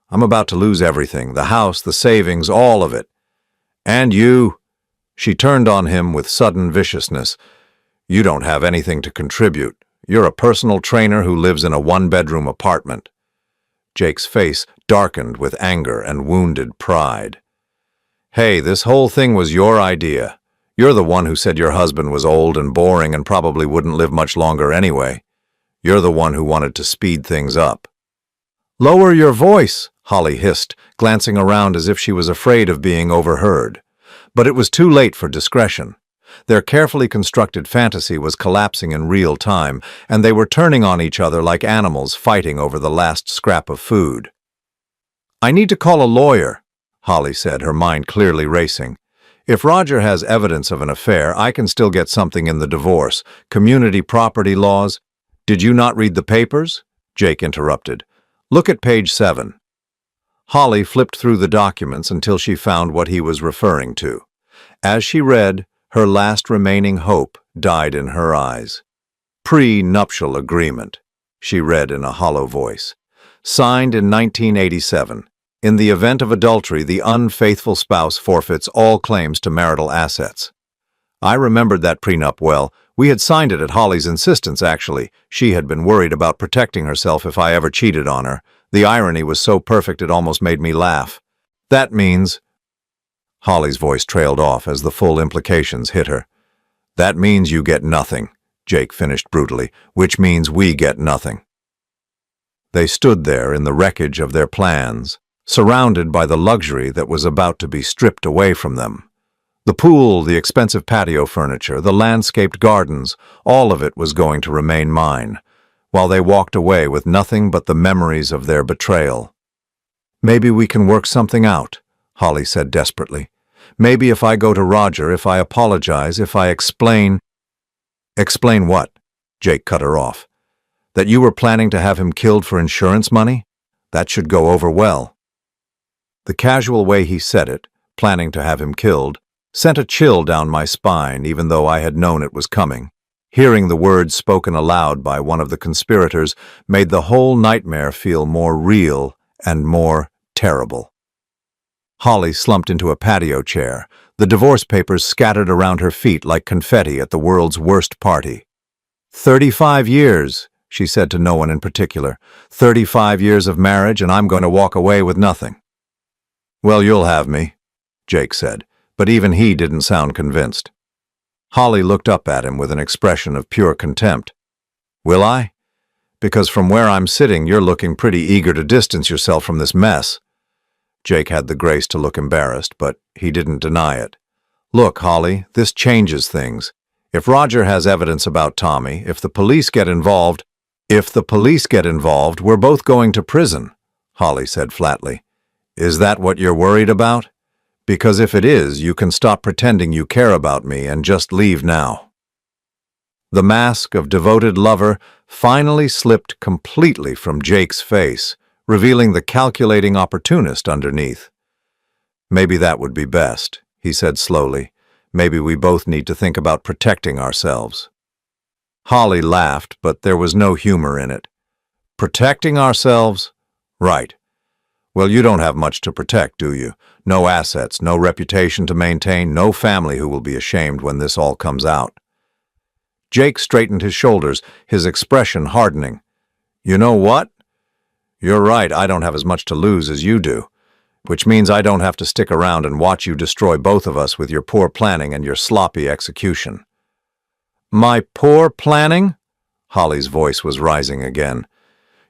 I'm about to lose everything, the house, the savings, all of it. And you... She turned on him with sudden viciousness. You don't have anything to contribute. You're a personal trainer who lives in a one-bedroom apartment. Jake's face darkened with anger and wounded pride. Hey, this whole thing was your idea. You're the one who said your husband was old and boring and probably wouldn't live much longer anyway. You're the one who wanted to speed things up." "Lower your voice," Holly hissed, glancing around as if she was afraid of being overheard. But it was too late for discretion. Their carefully constructed fantasy was collapsing in real time, and they were turning on each other like animals fighting over the last scrap of food. "I need to call a lawyer," Holly said, her mind clearly racing. "If Roger has evidence of an affair, I can still get something in the divorce. Community property laws—" "Did you not read the papers?" Jake interrupted. "Look at page 7. Holly flipped through the documents until she found what he was referring to. As she read, her last remaining hope died in her eyes. "Pre-nuptial agreement," she read in a hollow voice. "Signed in 1987. In the event of adultery, the unfaithful spouse forfeits all claims to marital assets." I remembered that prenup well. We had signed it at Holly's insistence, actually. She had been worried about protecting herself if I ever cheated on her. The irony was so perfect it almost made me laugh. "That means—" Holly's voice trailed off as the full implications hit her. "That means you get nothing," Jake finished brutally, "which means we get nothing." They stood there in the wreckage of their plans, surrounded by the luxury that was about to be stripped away from them. The pool, the expensive patio furniture, the landscaped gardens, all of it was going to remain mine, while they walked away with nothing but the memories of their betrayal. "Maybe we can work something out," Holly said desperately. "Maybe if I go to Roger, if I apologize, if I explain—" "Explain what?" Jake cut her off. "That you were planning to have him killed for insurance money? That should go over well." The casual way he said it, planning to have him killed, sent a chill down my spine even though I had known it was coming. Hearing the words spoken aloud by one of the conspirators made the whole nightmare feel more real and more terrible. Holly slumped into a patio chair, the divorce papers scattered around her feet like confetti at the world's worst party. 35 years, she said to no one in particular. 35 years of marriage, and I'm going to walk away with nothing. "Well, you'll have me," Jake said, but even he didn't sound convinced. Holly looked up at him with an expression of pure contempt. "Will I? Because from where I'm sitting, you're looking pretty eager to distance yourself from this mess." Jake had the grace to look embarrassed, but he didn't deny it. "Look, Holly, this changes things. If Roger has evidence about Tommy, if the police get involved, we're both going to prison," Holly said flatly. "Is that what you're worried about? Because if it is, you can stop pretending you care about me and just leave now." The mask of devoted lover finally slipped completely from Jake's face, revealing the calculating opportunist underneath. "Maybe that would be best," he said slowly. "Maybe we both need to think about protecting ourselves." Holly laughed, but there was no humor in it. "Protecting ourselves? Right. Well, you don't have much to protect, do you? No assets, no reputation to maintain, no family who will be ashamed when this all comes out." Jake straightened his shoulders, his expression hardening. "You know what? You're right, I don't have as much to lose as you do, which means I don't have to stick around and watch you destroy both of us with your poor planning and your sloppy execution." "My poor planning?" Holly's voice was rising again.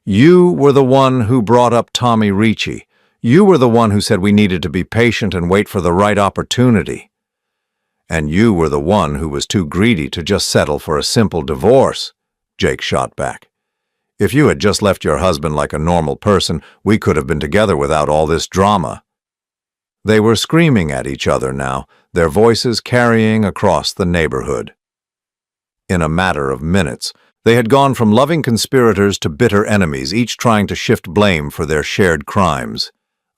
"You were the one who brought up Tommy Ricci. You were the one who said we needed to be patient and wait for the right opportunity. And you were the one who was too greedy to just settle for a simple divorce," Jake shot back. "If you had just left your husband like a normal person, we could have been together without all this drama." They were screaming at each other now, their voices carrying across the neighborhood. In a matter of minutes, they had gone from loving conspirators to bitter enemies, each trying to shift blame for their shared crimes.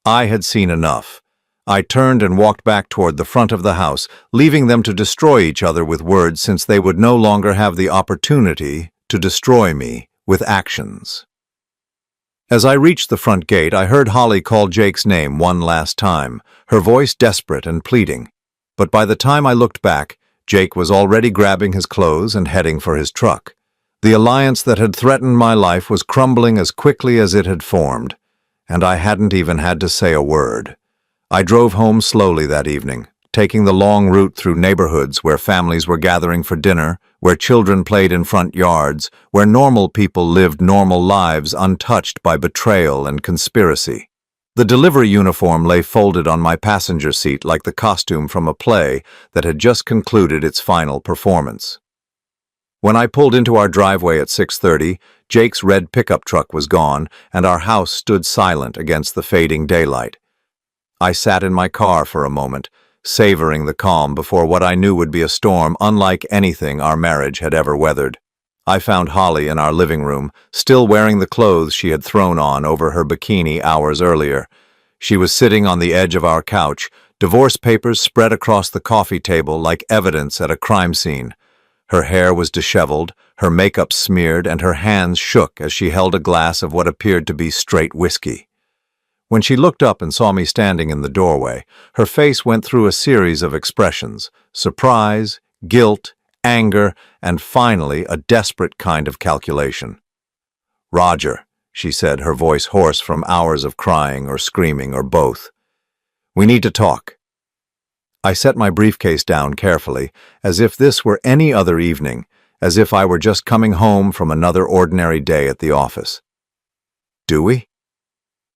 I had seen enough. I turned and walked back toward the front of the house, leaving them to destroy each other with words since they would no longer have the opportunity to destroy me with actions. As I reached the front gate, I heard Holly call Jake's name one last time, her voice desperate and pleading. But by the time I looked back, Jake was already grabbing his clothes and heading for his truck. The alliance that had threatened my life was crumbling as quickly as it had formed, and I hadn't even had to say a word. I drove home slowly that evening, taking the long route through neighborhoods where families were gathering for dinner, where children played in front yards, where normal people lived normal lives untouched by betrayal and conspiracy. The delivery uniform lay folded on my passenger seat like the costume from a play that had just concluded its final performance. When I pulled into our driveway at 6:30, Jake's red pickup truck was gone, and our house stood silent against the fading daylight. I sat in my car for a moment, savoring the calm before what I knew would be a storm unlike anything our marriage had ever weathered. I found Holly in our living room, still wearing the clothes she had thrown on over her bikini hours earlier. She was sitting on the edge of our couch, divorce papers spread across the coffee table like evidence at a crime scene. Her hair was disheveled, her makeup smeared, and her hands shook as she held a glass of what appeared to be straight whiskey. When she looked up and saw me standing in the doorway, her face went through a series of expressions: surprise, guilt, anger, and finally a desperate kind of calculation. "Roger," she said, her voice hoarse from hours of crying or screaming or both. "We need to talk." I set my briefcase down carefully, as if this were any other evening, as if I were just coming home from another ordinary day at the office. "Do we?"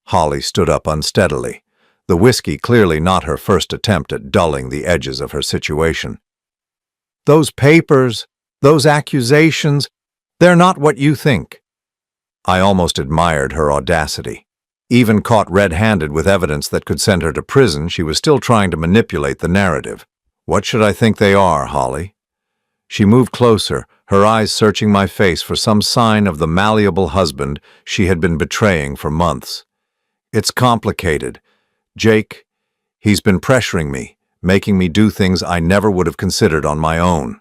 Holly stood up unsteadily, the whiskey clearly not her first attempt at dulling the edges of her situation. "Those papers, those accusations, they're not what you think." I almost admired her audacity. Even caught red-handed with evidence that could send her to prison, she was still trying to manipulate the narrative. "What should I think they are, Holly?" She moved closer, her eyes searching my face for some sign of the malleable husband she had been betraying for months. "It's complicated. Jake, he's been pressuring me, making me do things I never would have considered on my own."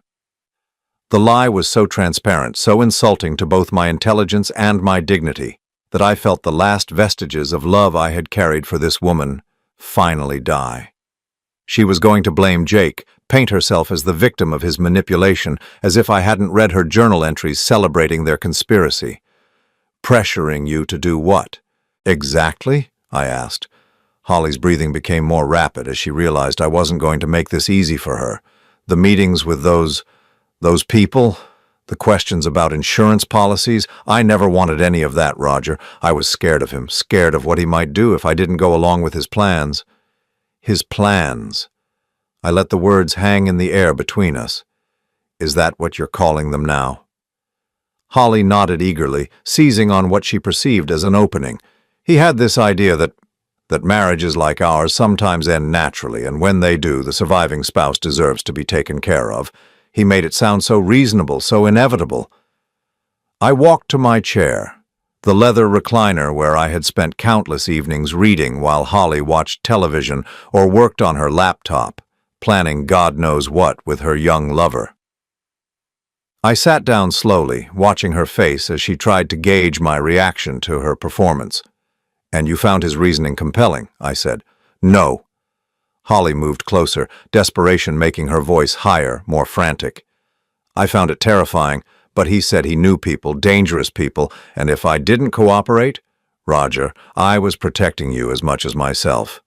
The lie was so transparent, so insulting to both my intelligence and my dignity, that I felt the last vestiges of love I had carried for this woman finally die. She was going to blame Jake, paint herself as the victim of his manipulation, as if I hadn't read her journal entries celebrating their conspiracy. "Pressuring you to do what?" "Exactly?" I asked. Holly's breathing became more rapid as she realized I wasn't going to make this easy for her. The meetings with those people, the questions about insurance policies, I never wanted any of that, Roger. I was scared of him, scared of what he might do if I didn't go along with his plans. His plans. I let the words hang in the air between us. "Is that what you're calling them now?" Holly nodded eagerly, seizing on what she perceived as an opening. He had this idea that marriages like ours sometimes end naturally, and when they do, the surviving spouse deserves to be taken care of. He made it sound so reasonable, so inevitable. I walked to my chair, the leather recliner where I had spent countless evenings reading while Holly watched television or worked on her laptop, planning God knows what with her young lover. I sat down slowly, watching her face as she tried to gauge my reaction to her performance. "And you found his reasoning compelling," I said. "No." Holly moved closer, desperation making her voice higher, more frantic. "I found it terrifying, but he said he knew people, dangerous people, and if I didn't cooperate, Roger, I was protecting you as much as myself."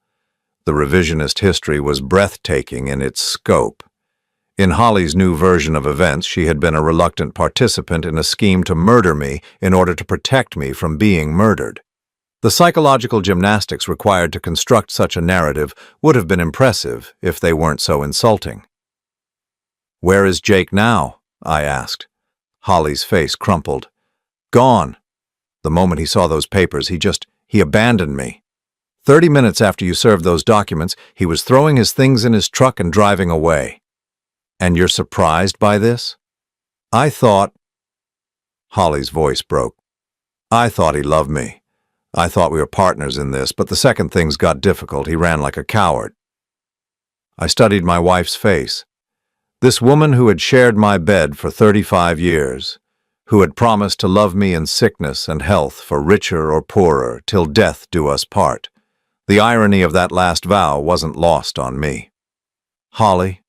The revisionist history was breathtaking in its scope. In Holly's new version of events, she had been a reluctant participant in a scheme to murder me in order to protect me from being murdered. The psychological gymnastics required to construct such a narrative would have been impressive if they weren't so insulting. "Where is Jake now?" I asked. Holly's face crumpled. "Gone. The moment he saw those papers, he abandoned me. 30 minutes after you served those documents, he was throwing his things in his truck and driving away." "And you're surprised by this?" "I thought—" Holly's voice broke. "I thought he loved me. I thought we were partners in this, but the second things got difficult, he ran like a coward." I studied my wife's face. This woman who had shared my bed for 35 years, who had promised to love me in sickness and health, for richer or poorer, till death do us part. The irony of that last vow wasn't lost on me. "Holly,"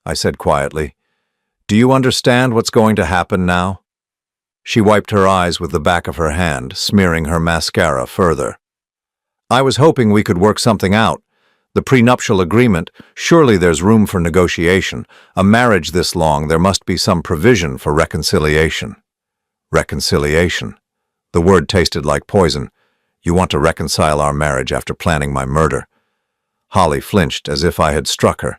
I said quietly, "do you understand what's going to happen now?" She wiped her eyes with the back of her hand, smearing her mascara further. "I was hoping we could work something out. The prenuptial agreement, surely there's room for negotiation. A marriage this long, there must be some provision for reconciliation. Reconciliation. The word tasted like poison. You want to reconcile our marriage after planning my murder. Holly flinched as if I had struck her.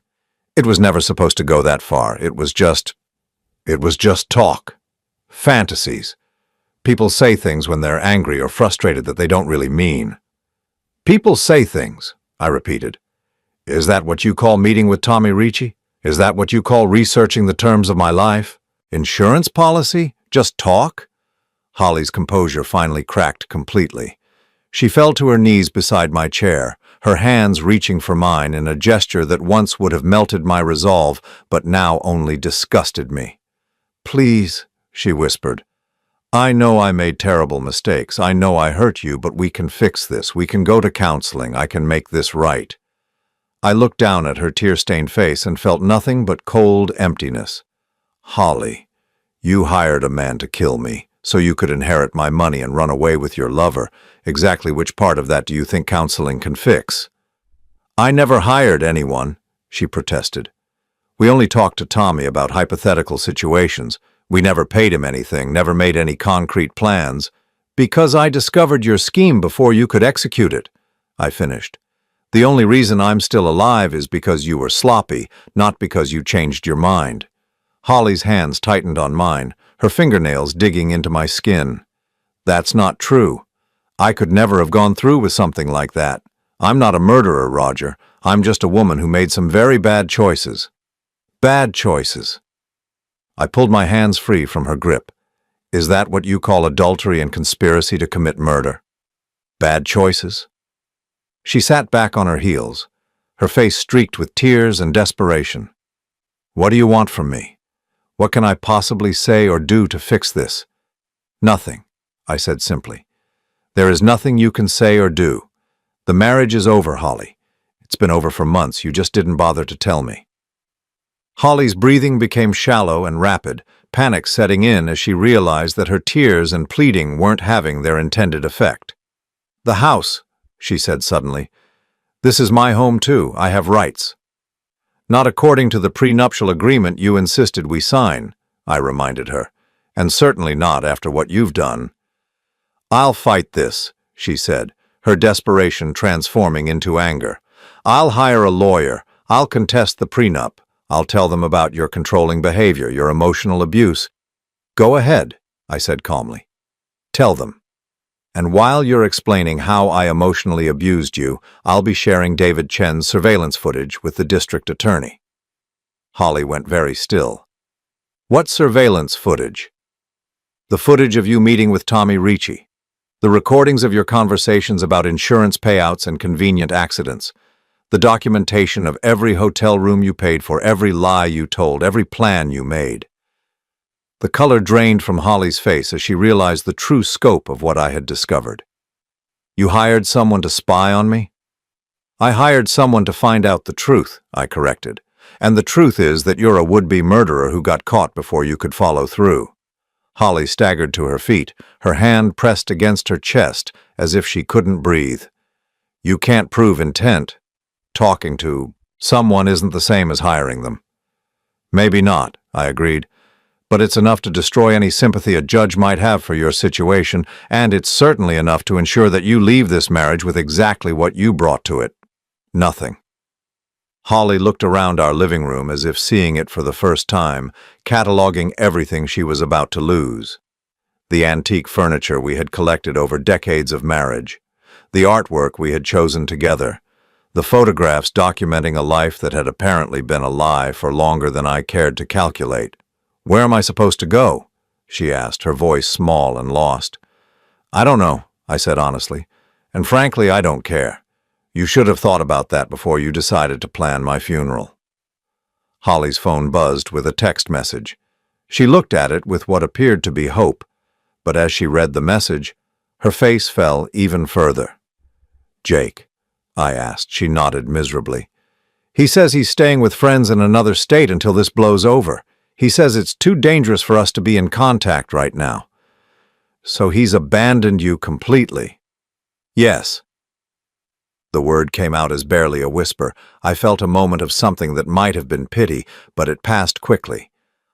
It was never supposed to go that far. It was just talk. Fantasies. People say things when they're angry or frustrated that they don't really mean. People say things, I repeated. Is that what you call meeting with Tommy Ricci? Is that what you call researching the terms of my life? Insurance policy? Just talk? Holly's composure finally cracked completely. She fell to her knees beside my chair, her hands reaching for mine in a gesture that once would have melted my resolve, but now only disgusted me. Please, she whispered. I know I made terrible mistakes. I know I hurt you, but we can fix this. We can go to counseling. I can make this right. I looked down at her tear-stained face and felt nothing but cold emptiness. Holly, you hired a man to kill me, so you could inherit my money and run away with your lover. Exactly which part of that do you think counseling can fix? I never hired anyone, she protested. We only talked to Tommy about hypothetical situations. We never paid him anything, never made any concrete plans. Because I discovered your scheme before you could execute it, I finished. The only reason I'm still alive is because you were sloppy, not because you changed your mind. Holly's hands tightened on mine, her fingernails digging into my skin. That's not true. I could never have gone through with something like that. I'm not a murderer, Roger. I'm just a woman who made some very bad choices. Bad choices. I pulled my hands free from her grip. Is that what you call adultery and conspiracy to commit murder? Bad choices? She sat back on her heels, her face streaked with tears and desperation. What do you want from me? What can I possibly say or do to fix this? Nothing, I said simply. There is nothing you can say or do. The marriage is over, Holly. It's been over for months. You just didn't bother to tell me. Holly's breathing became shallow and rapid, panic setting in as she realized that her tears and pleading weren't having their intended effect. The house, she said suddenly. This is my home too. I have rights. Not according to the prenuptial agreement you insisted we sign, I reminded her, and certainly not after what you've done. I'll fight this, she said, her desperation transforming into anger. I'll hire a lawyer. I'll contest the prenup. I'll tell them about your controlling behavior, your emotional abuse. Go ahead, I said calmly. Tell them. And while you're explaining how I emotionally abused you, I'll be sharing David Chen's surveillance footage with the district attorney. Holly went very still. What surveillance footage? The footage of you meeting with Tommy Ricci. The recordings of your conversations about insurance payouts and convenient accidents. The documentation of every hotel room you paid for, every lie you told, every plan you made. The color drained from Holly's face as she realized the true scope of what I had discovered. You hired someone to spy on me? I hired someone to find out the truth, I corrected. And the truth is that you're a would-be murderer who got caught before you could follow through. Holly staggered to her feet, her hand pressed against her chest as if she couldn't breathe. You can't prove intent. Talking to someone isn't the same as hiring them. Maybe not, I agreed. But it's enough to destroy any sympathy a judge might have for your situation, and it's certainly enough to ensure that you leave this marriage with exactly what you brought to it. Nothing. Holly looked around our living room as if seeing it for the first time, cataloging everything she was about to lose. The antique furniture we had collected over decades of marriage, the artwork we had chosen together, the photographs documenting a life that had apparently been a lie for longer than I cared to calculate. Where am I supposed to go? She asked, her voice small and lost. I don't know, I said honestly, and frankly, I don't care. You should have thought about that before you decided to plan my funeral. Holly's phone buzzed with a text message. She looked at it with what appeared to be hope, but as she read the message, her face fell even further. Jake, I asked. She nodded miserably. He says he's staying with friends in another state until this blows over. He says it's too dangerous for us to be in contact right now. So he's abandoned you completely? Yes. The word came out as barely a whisper. I felt a moment of something that might have been pity, but it passed quickly.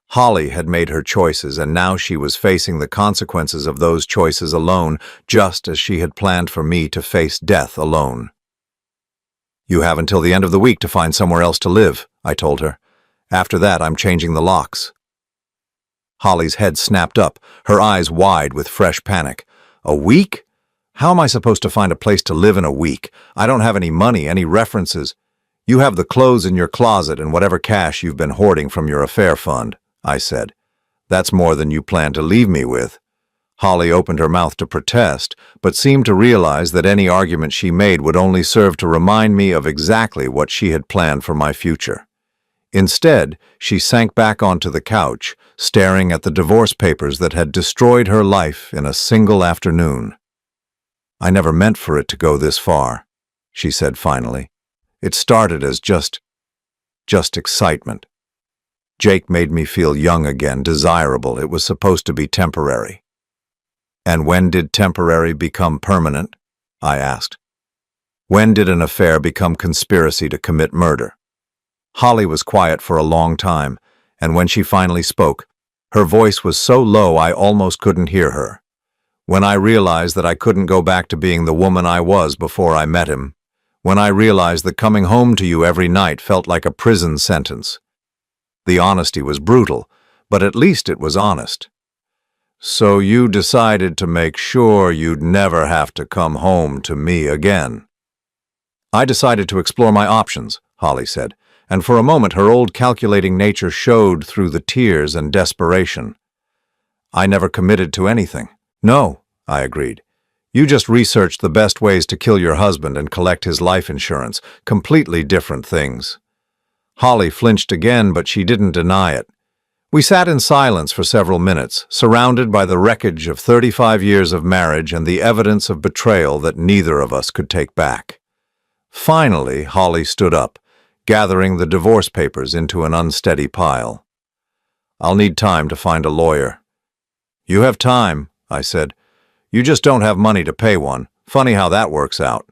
Holly had made her choices, and now she was facing the consequences of those choices alone, just as she had planned for me to face death alone. "You have until the end of the week to find somewhere else to live," I told her. "After that, I'm changing the locks." Holly's head snapped up, her eyes wide with fresh panic. "A week? How am I supposed to find a place to live in a week? I don't have any money, any references." "You have the clothes in your closet and whatever cash you've been hoarding from your affair fund," I said. "That's more than you plan to leave me with." Holly opened her mouth to protest, but seemed to realize that any argument she made would only serve to remind me of exactly what she had planned for my future. Instead, she sank back onto the couch, staring at the divorce papers that had destroyed her life in a single afternoon. "I never meant for it to go this far," she said finally. "It started as just excitement. Jake made me feel young again, desirable. It was supposed to be temporary." "And when did temporary become permanent?" I asked. "When did an affair become conspiracy to commit murder?" Holly was quiet for a long time, and when she finally spoke, her voice was so low I almost couldn't hear her. "When I realized that I couldn't go back to being the woman I was before I met him. When I realized that coming home to you every night felt like a prison sentence." The honesty was brutal, but at least it was honest. "So you decided to make sure you'd never have to come home to me again." "I decided to explore my options," Holly said, and for a moment her old calculating nature showed through the tears and desperation. "I never committed to anything." "No," I agreed. "You just researched the best ways to kill your husband and collect his life insurance. Completely different things." Holly flinched again, but she didn't deny it. We sat in silence for several minutes, surrounded by the wreckage of 35 years of marriage and the evidence of betrayal that neither of us could take back. Finally, Holly stood up, gathering the divorce papers into an unsteady pile. "I'll need time to find a lawyer." "You have time," I said. "You just don't have money to pay one. Funny how that works out."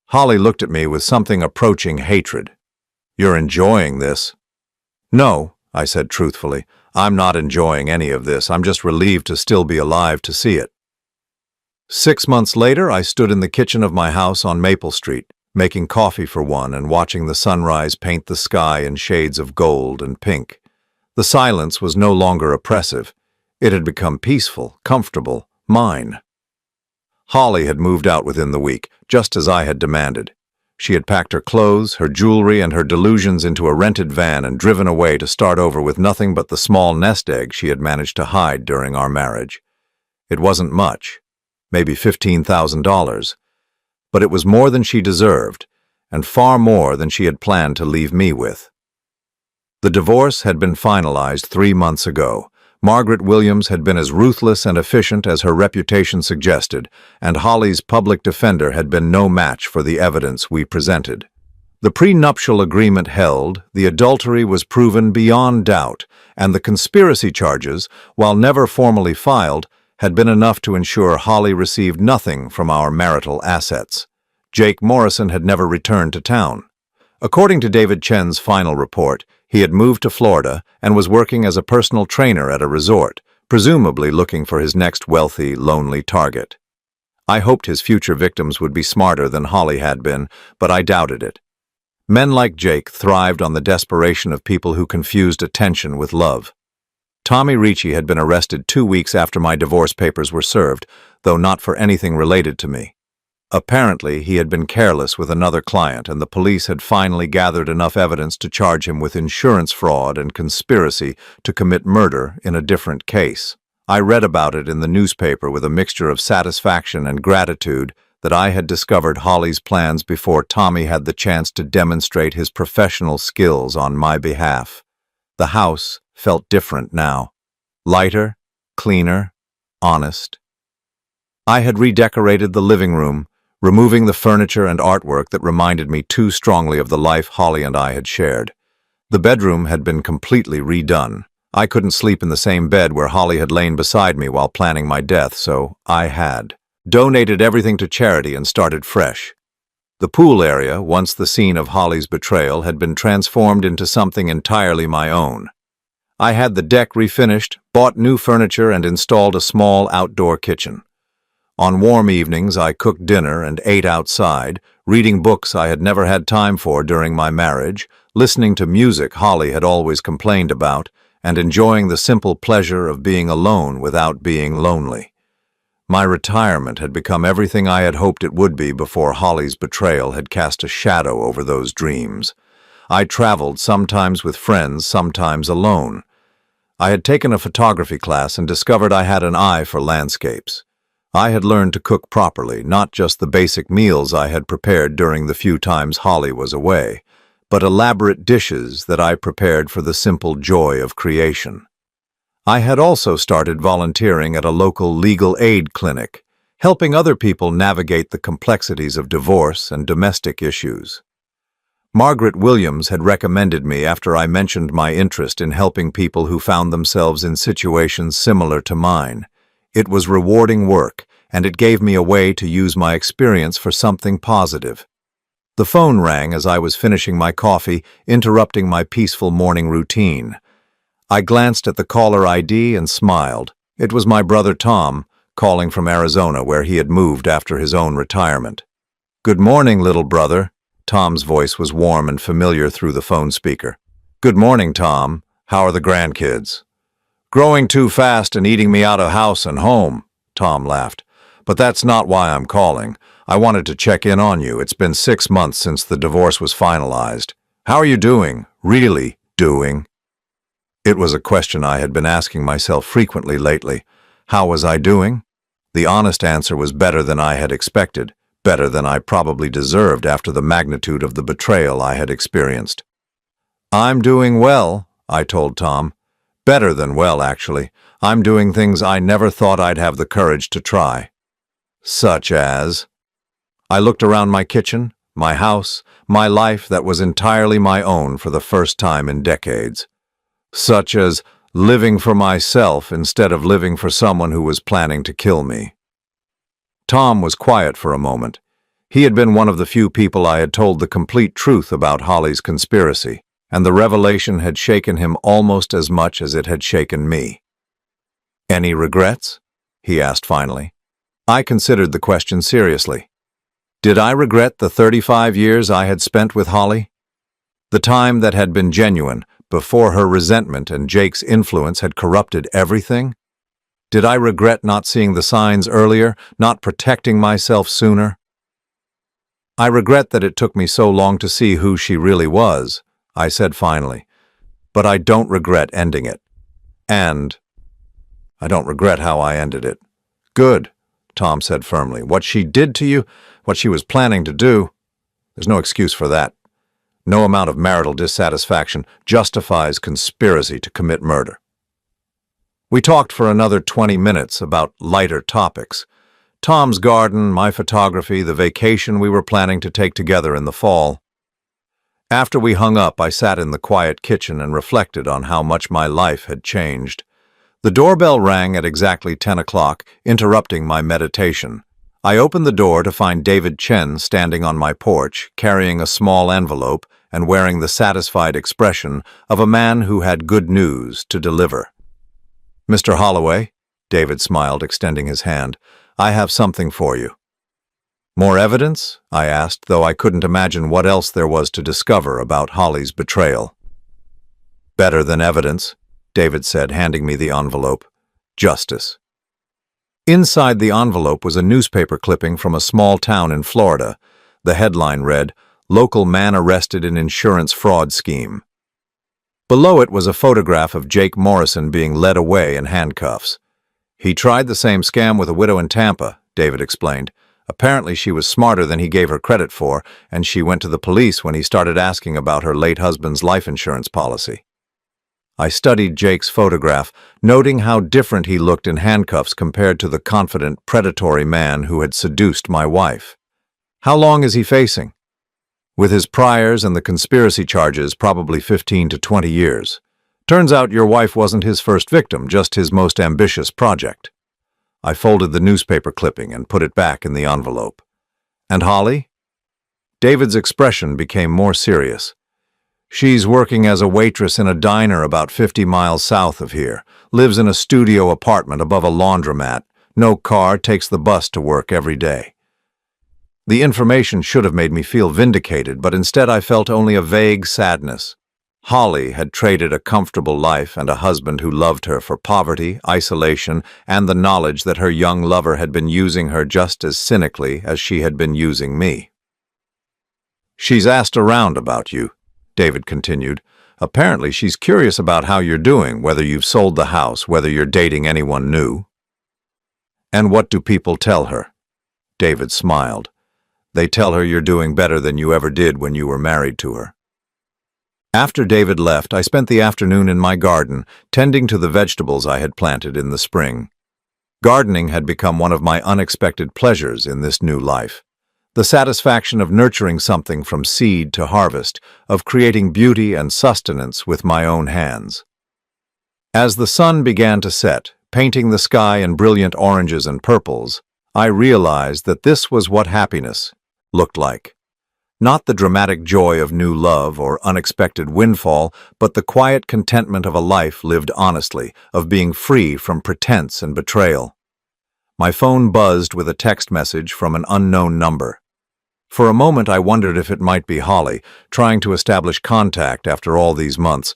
Holly looked at me with something approaching hatred. "You're enjoying this." "No," I said truthfully. "I'm not enjoying any of this. I'm just relieved to still be alive to see it." 6 months later, I stood in the kitchen of my house on Maple Street, making coffee for one and watching the sunrise paint the sky in shades of gold and pink. The silence was no longer oppressive. It had become peaceful, comfortable, mine. Holly had moved out within the week, just as I had demanded. She had packed her clothes, her jewelry, and her delusions into a rented van and driven away to start over with nothing but the small nest egg she had managed to hide during our marriage. It wasn't much, maybe $15,000, but it was more than she deserved, and far more than she had planned to leave me with. The divorce had been finalized 3 months ago. Margaret Williams had been as ruthless and efficient as her reputation suggested, and Holly's public defender had been no match for the evidence we presented. The prenuptial agreement held, the adultery was proven beyond doubt, and the conspiracy charges, while never formally filed, had been enough to ensure Holly received nothing from our marital assets. Jake Morrison had never returned to town. According to David Chen's final report, he had moved to Florida and was working as a personal trainer at a resort, presumably looking for his next wealthy, lonely target. I hoped his future victims would be smarter than Holly had been, but I doubted it. Men like Jake thrived on the desperation of people who confused attention with love. Tommy Ricci had been arrested 2 weeks after my divorce papers were served, though not for anything related to me. Apparently, he had been careless with another client, and the police had finally gathered enough evidence to charge him with insurance fraud and conspiracy to commit murder in a different case. I read about it in the newspaper with a mixture of satisfaction and gratitude that I had discovered Holly's plans before Tommy had the chance to demonstrate his professional skills on my behalf. The house felt different now. Lighter, cleaner, honest. I had redecorated the living room, removing the furniture and artwork that reminded me too strongly of the life Holly and I had shared. The bedroom had been completely redone. I couldn't sleep in the same bed where Holly had lain beside me while planning my death, so I had donated everything to charity and started fresh. The pool area, once the scene of Holly's betrayal, had been transformed into something entirely my own. I had the deck refinished, bought new furniture, and installed a small outdoor kitchen. On warm evenings, I cooked dinner and ate outside, reading books I had never had time for during my marriage, listening to music Holly had always complained about, and enjoying the simple pleasure of being alone without being lonely. My retirement had become everything I had hoped it would be before Holly's betrayal had cast a shadow over those dreams. I traveled, sometimes with friends, sometimes alone. I had taken a photography class and discovered I had an eye for landscapes. I had learned to cook properly, not just the basic meals I had prepared during the few times Holly was away, but elaborate dishes that I prepared for the simple joy of creation. I had also started volunteering at a local legal aid clinic, helping other people navigate the complexities of divorce and domestic issues. Margaret Williams had recommended me after I mentioned my interest in helping people who found themselves in situations similar to mine. It was rewarding work, and it gave me a way to use my experience for something positive. The phone rang as I was finishing my coffee, interrupting my peaceful morning routine. I glanced at the caller ID and smiled. It was my brother Tom, calling from Arizona, where he had moved after his own retirement. "Good morning, little brother." Tom's voice was warm and familiar through the phone speaker. "Good morning, Tom. How are the grandkids?" "Growing too fast and eating me out of house and home," Tom laughed. "But that's not why I'm calling. I wanted to check in on you. It's been 6 months since the divorce was finalized. How are you doing? Really doing?" It was a question I had been asking myself frequently lately. How was I doing? The honest answer was better than I had expected, better than I probably deserved after the magnitude of the betrayal I had experienced. "I'm doing well," I told Tom. "Better than well, actually. I'm doing things I never thought I'd have the courage to try." "Such as?" I looked around my kitchen, my house, my life that was entirely my own for the first time in decades. "Such as living for myself instead of living for someone who was planning to kill me." Tom was quiet for a moment. He had been one of the few people I had told the complete truth about Holly's conspiracy, and the revelation had shaken him almost as much as it had shaken me. "Any regrets?" he asked finally. I considered the question seriously. Did I regret the 35 years I had spent with Holly? The time that had been genuine, before her resentment and Jake's influence had corrupted everything? Did I regret not seeing the signs earlier, not protecting myself sooner? "I regret that it took me so long to see who she really was," I said finally. "But I don't regret ending it. And I don't regret how I ended it." "Good," Tom said firmly. "What she did to you, what she was planning to do, there's no excuse for that. No amount of marital dissatisfaction justifies conspiracy to commit murder." We talked for another 20 minutes about lighter topics. Tom's garden, my photography, the vacation we were planning to take together in the fall. After we hung up, I sat in the quiet kitchen and reflected on how much my life had changed. The doorbell rang at exactly 10 o'clock, interrupting my meditation. I opened the door to find David Chen standing on my porch, carrying a small envelope and wearing the satisfied expression of a man who had good news to deliver. "Mr. Holloway," David smiled, extending his hand, "I have something for you." "More evidence?" I asked, though I couldn't imagine what else there was to discover about Holly's betrayal. "Better than evidence," David said, handing me the envelope. "Justice." Inside the envelope was a newspaper clipping from a small town in Florida. The headline read, "Local man arrested in insurance fraud scheme." Below it was a photograph of Jake Morrison being led away in handcuffs. "He tried the same scam with a widow in Tampa," David explained. "Apparently she was smarter than he gave her credit for, and she went to the police when he started asking about her late husband's life insurance policy." I studied Jake's photograph, noting how different he looked in handcuffs compared to the confident, predatory man who had seduced my wife. "How long is he facing?" "With his priors and the conspiracy charges, probably 15 to 20 years. Turns out your wife wasn't his first victim, just his most ambitious project." I folded the newspaper clipping and put it back in the envelope. "And Holly?" David's expression became more serious. She's working as a waitress in a diner about 50 miles south of here. Lives in a studio apartment above a laundromat. No car, takes the bus to work every day. The information should have made me feel vindicated, but instead I felt only a vague sadness. Holly had traded a comfortable life and a husband who loved her for poverty, isolation, and the knowledge that her young lover had been using her just as cynically as she had been using me. "She's asked around about you," David continued. "Apparently she's curious about how you're doing, whether you've sold the house, whether you're dating anyone new." "And what do people tell her?" David smiled. "They tell her you're doing better than you ever did when you were married to her." After David left, I spent the afternoon in my garden, tending to the vegetables I had planted in the spring. Gardening had become one of my unexpected pleasures in this new life. The satisfaction of nurturing something from seed to harvest, of creating beauty and sustenance with my own hands. As the sun began to set, painting the sky in brilliant oranges and purples, I realized that this was what happiness looked like. Not the dramatic joy of new love or unexpected windfall, but the quiet contentment of a life lived honestly, of being free from pretense and betrayal. My phone buzzed with a text message from an unknown number. For a moment I wondered if it might be Holly, trying to establish contact after all these months.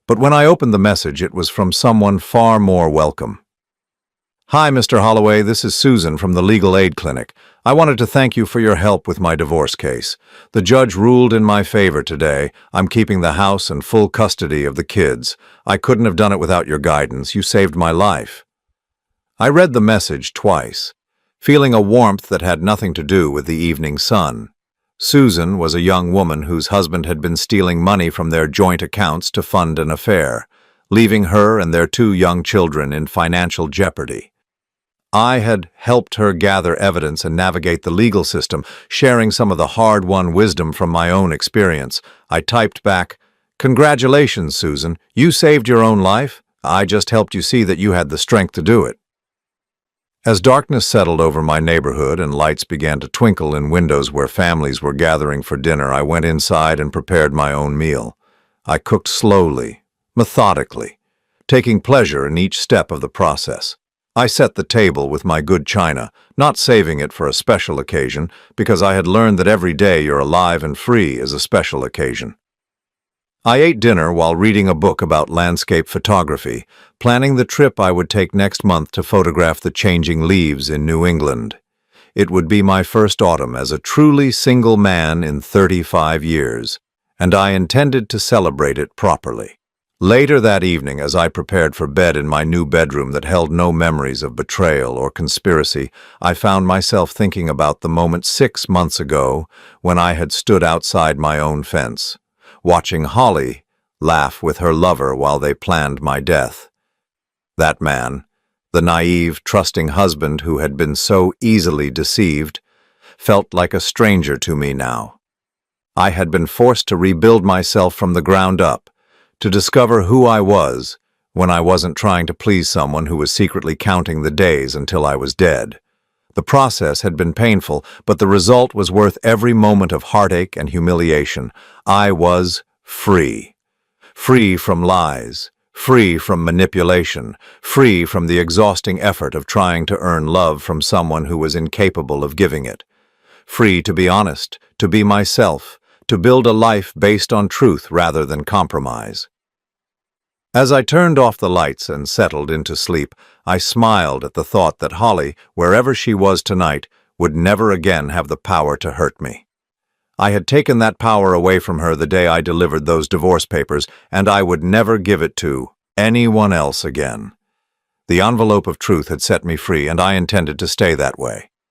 But when I opened the message, it was from someone far more welcome. "Hi, Mr. Holloway, this is Susan from the Legal Aid Clinic. I wanted to thank you for your help with my divorce case. The judge ruled in my favor today. I'm keeping the house and full custody of the kids. I couldn't have done it without your guidance. You saved my life." I read the message twice, feeling a warmth that had nothing to do with the evening sun. Susan was a young woman whose husband had been stealing money from their joint accounts to fund an affair, leaving her and their 2 young children in financial jeopardy. I had helped her gather evidence and navigate the legal system, sharing some of the hard-won wisdom from my own experience. I typed back, "Congratulations, Susan. You saved your own life. I just helped you see that you had the strength to do it." As darkness settled over my neighborhood and lights began to twinkle in windows where families were gathering for dinner, I went inside and prepared my own meal. I cooked slowly, methodically, taking pleasure in each step of the process. I set the table with my good china, not saving it for a special occasion, because I had learned that every day you're alive and free is a special occasion. I ate dinner while reading a book about landscape photography, planning the trip I would take next month to photograph the changing leaves in New England. It would be my first autumn as a truly single man in 35 years, and I intended to celebrate it properly. Later that evening, as I prepared for bed in my new bedroom that held no memories of betrayal or conspiracy, I found myself thinking about the moment 6 months ago when I had stood outside my own fence, watching Holly laugh with her lover while they planned my death. That man, the naive, trusting husband who had been so easily deceived, felt like a stranger to me now. I had been forced to rebuild myself from the ground up, to discover who I was when I wasn't trying to please someone who was secretly counting the days until I was dead. The process had been painful, but the result was worth every moment of heartache and humiliation. I was free. Free from lies, free from manipulation, free from the exhausting effort of trying to earn love from someone who was incapable of giving it. Free to be honest, to be myself, to build a life based on truth rather than compromise. As I turned off the lights and settled into sleep, I smiled at the thought that Holly, wherever she was tonight, would never again have the power to hurt me. I had taken that power away from her the day I delivered those divorce papers, and I would never give it to anyone else again. The envelope of truth had set me free, and I intended to stay that way.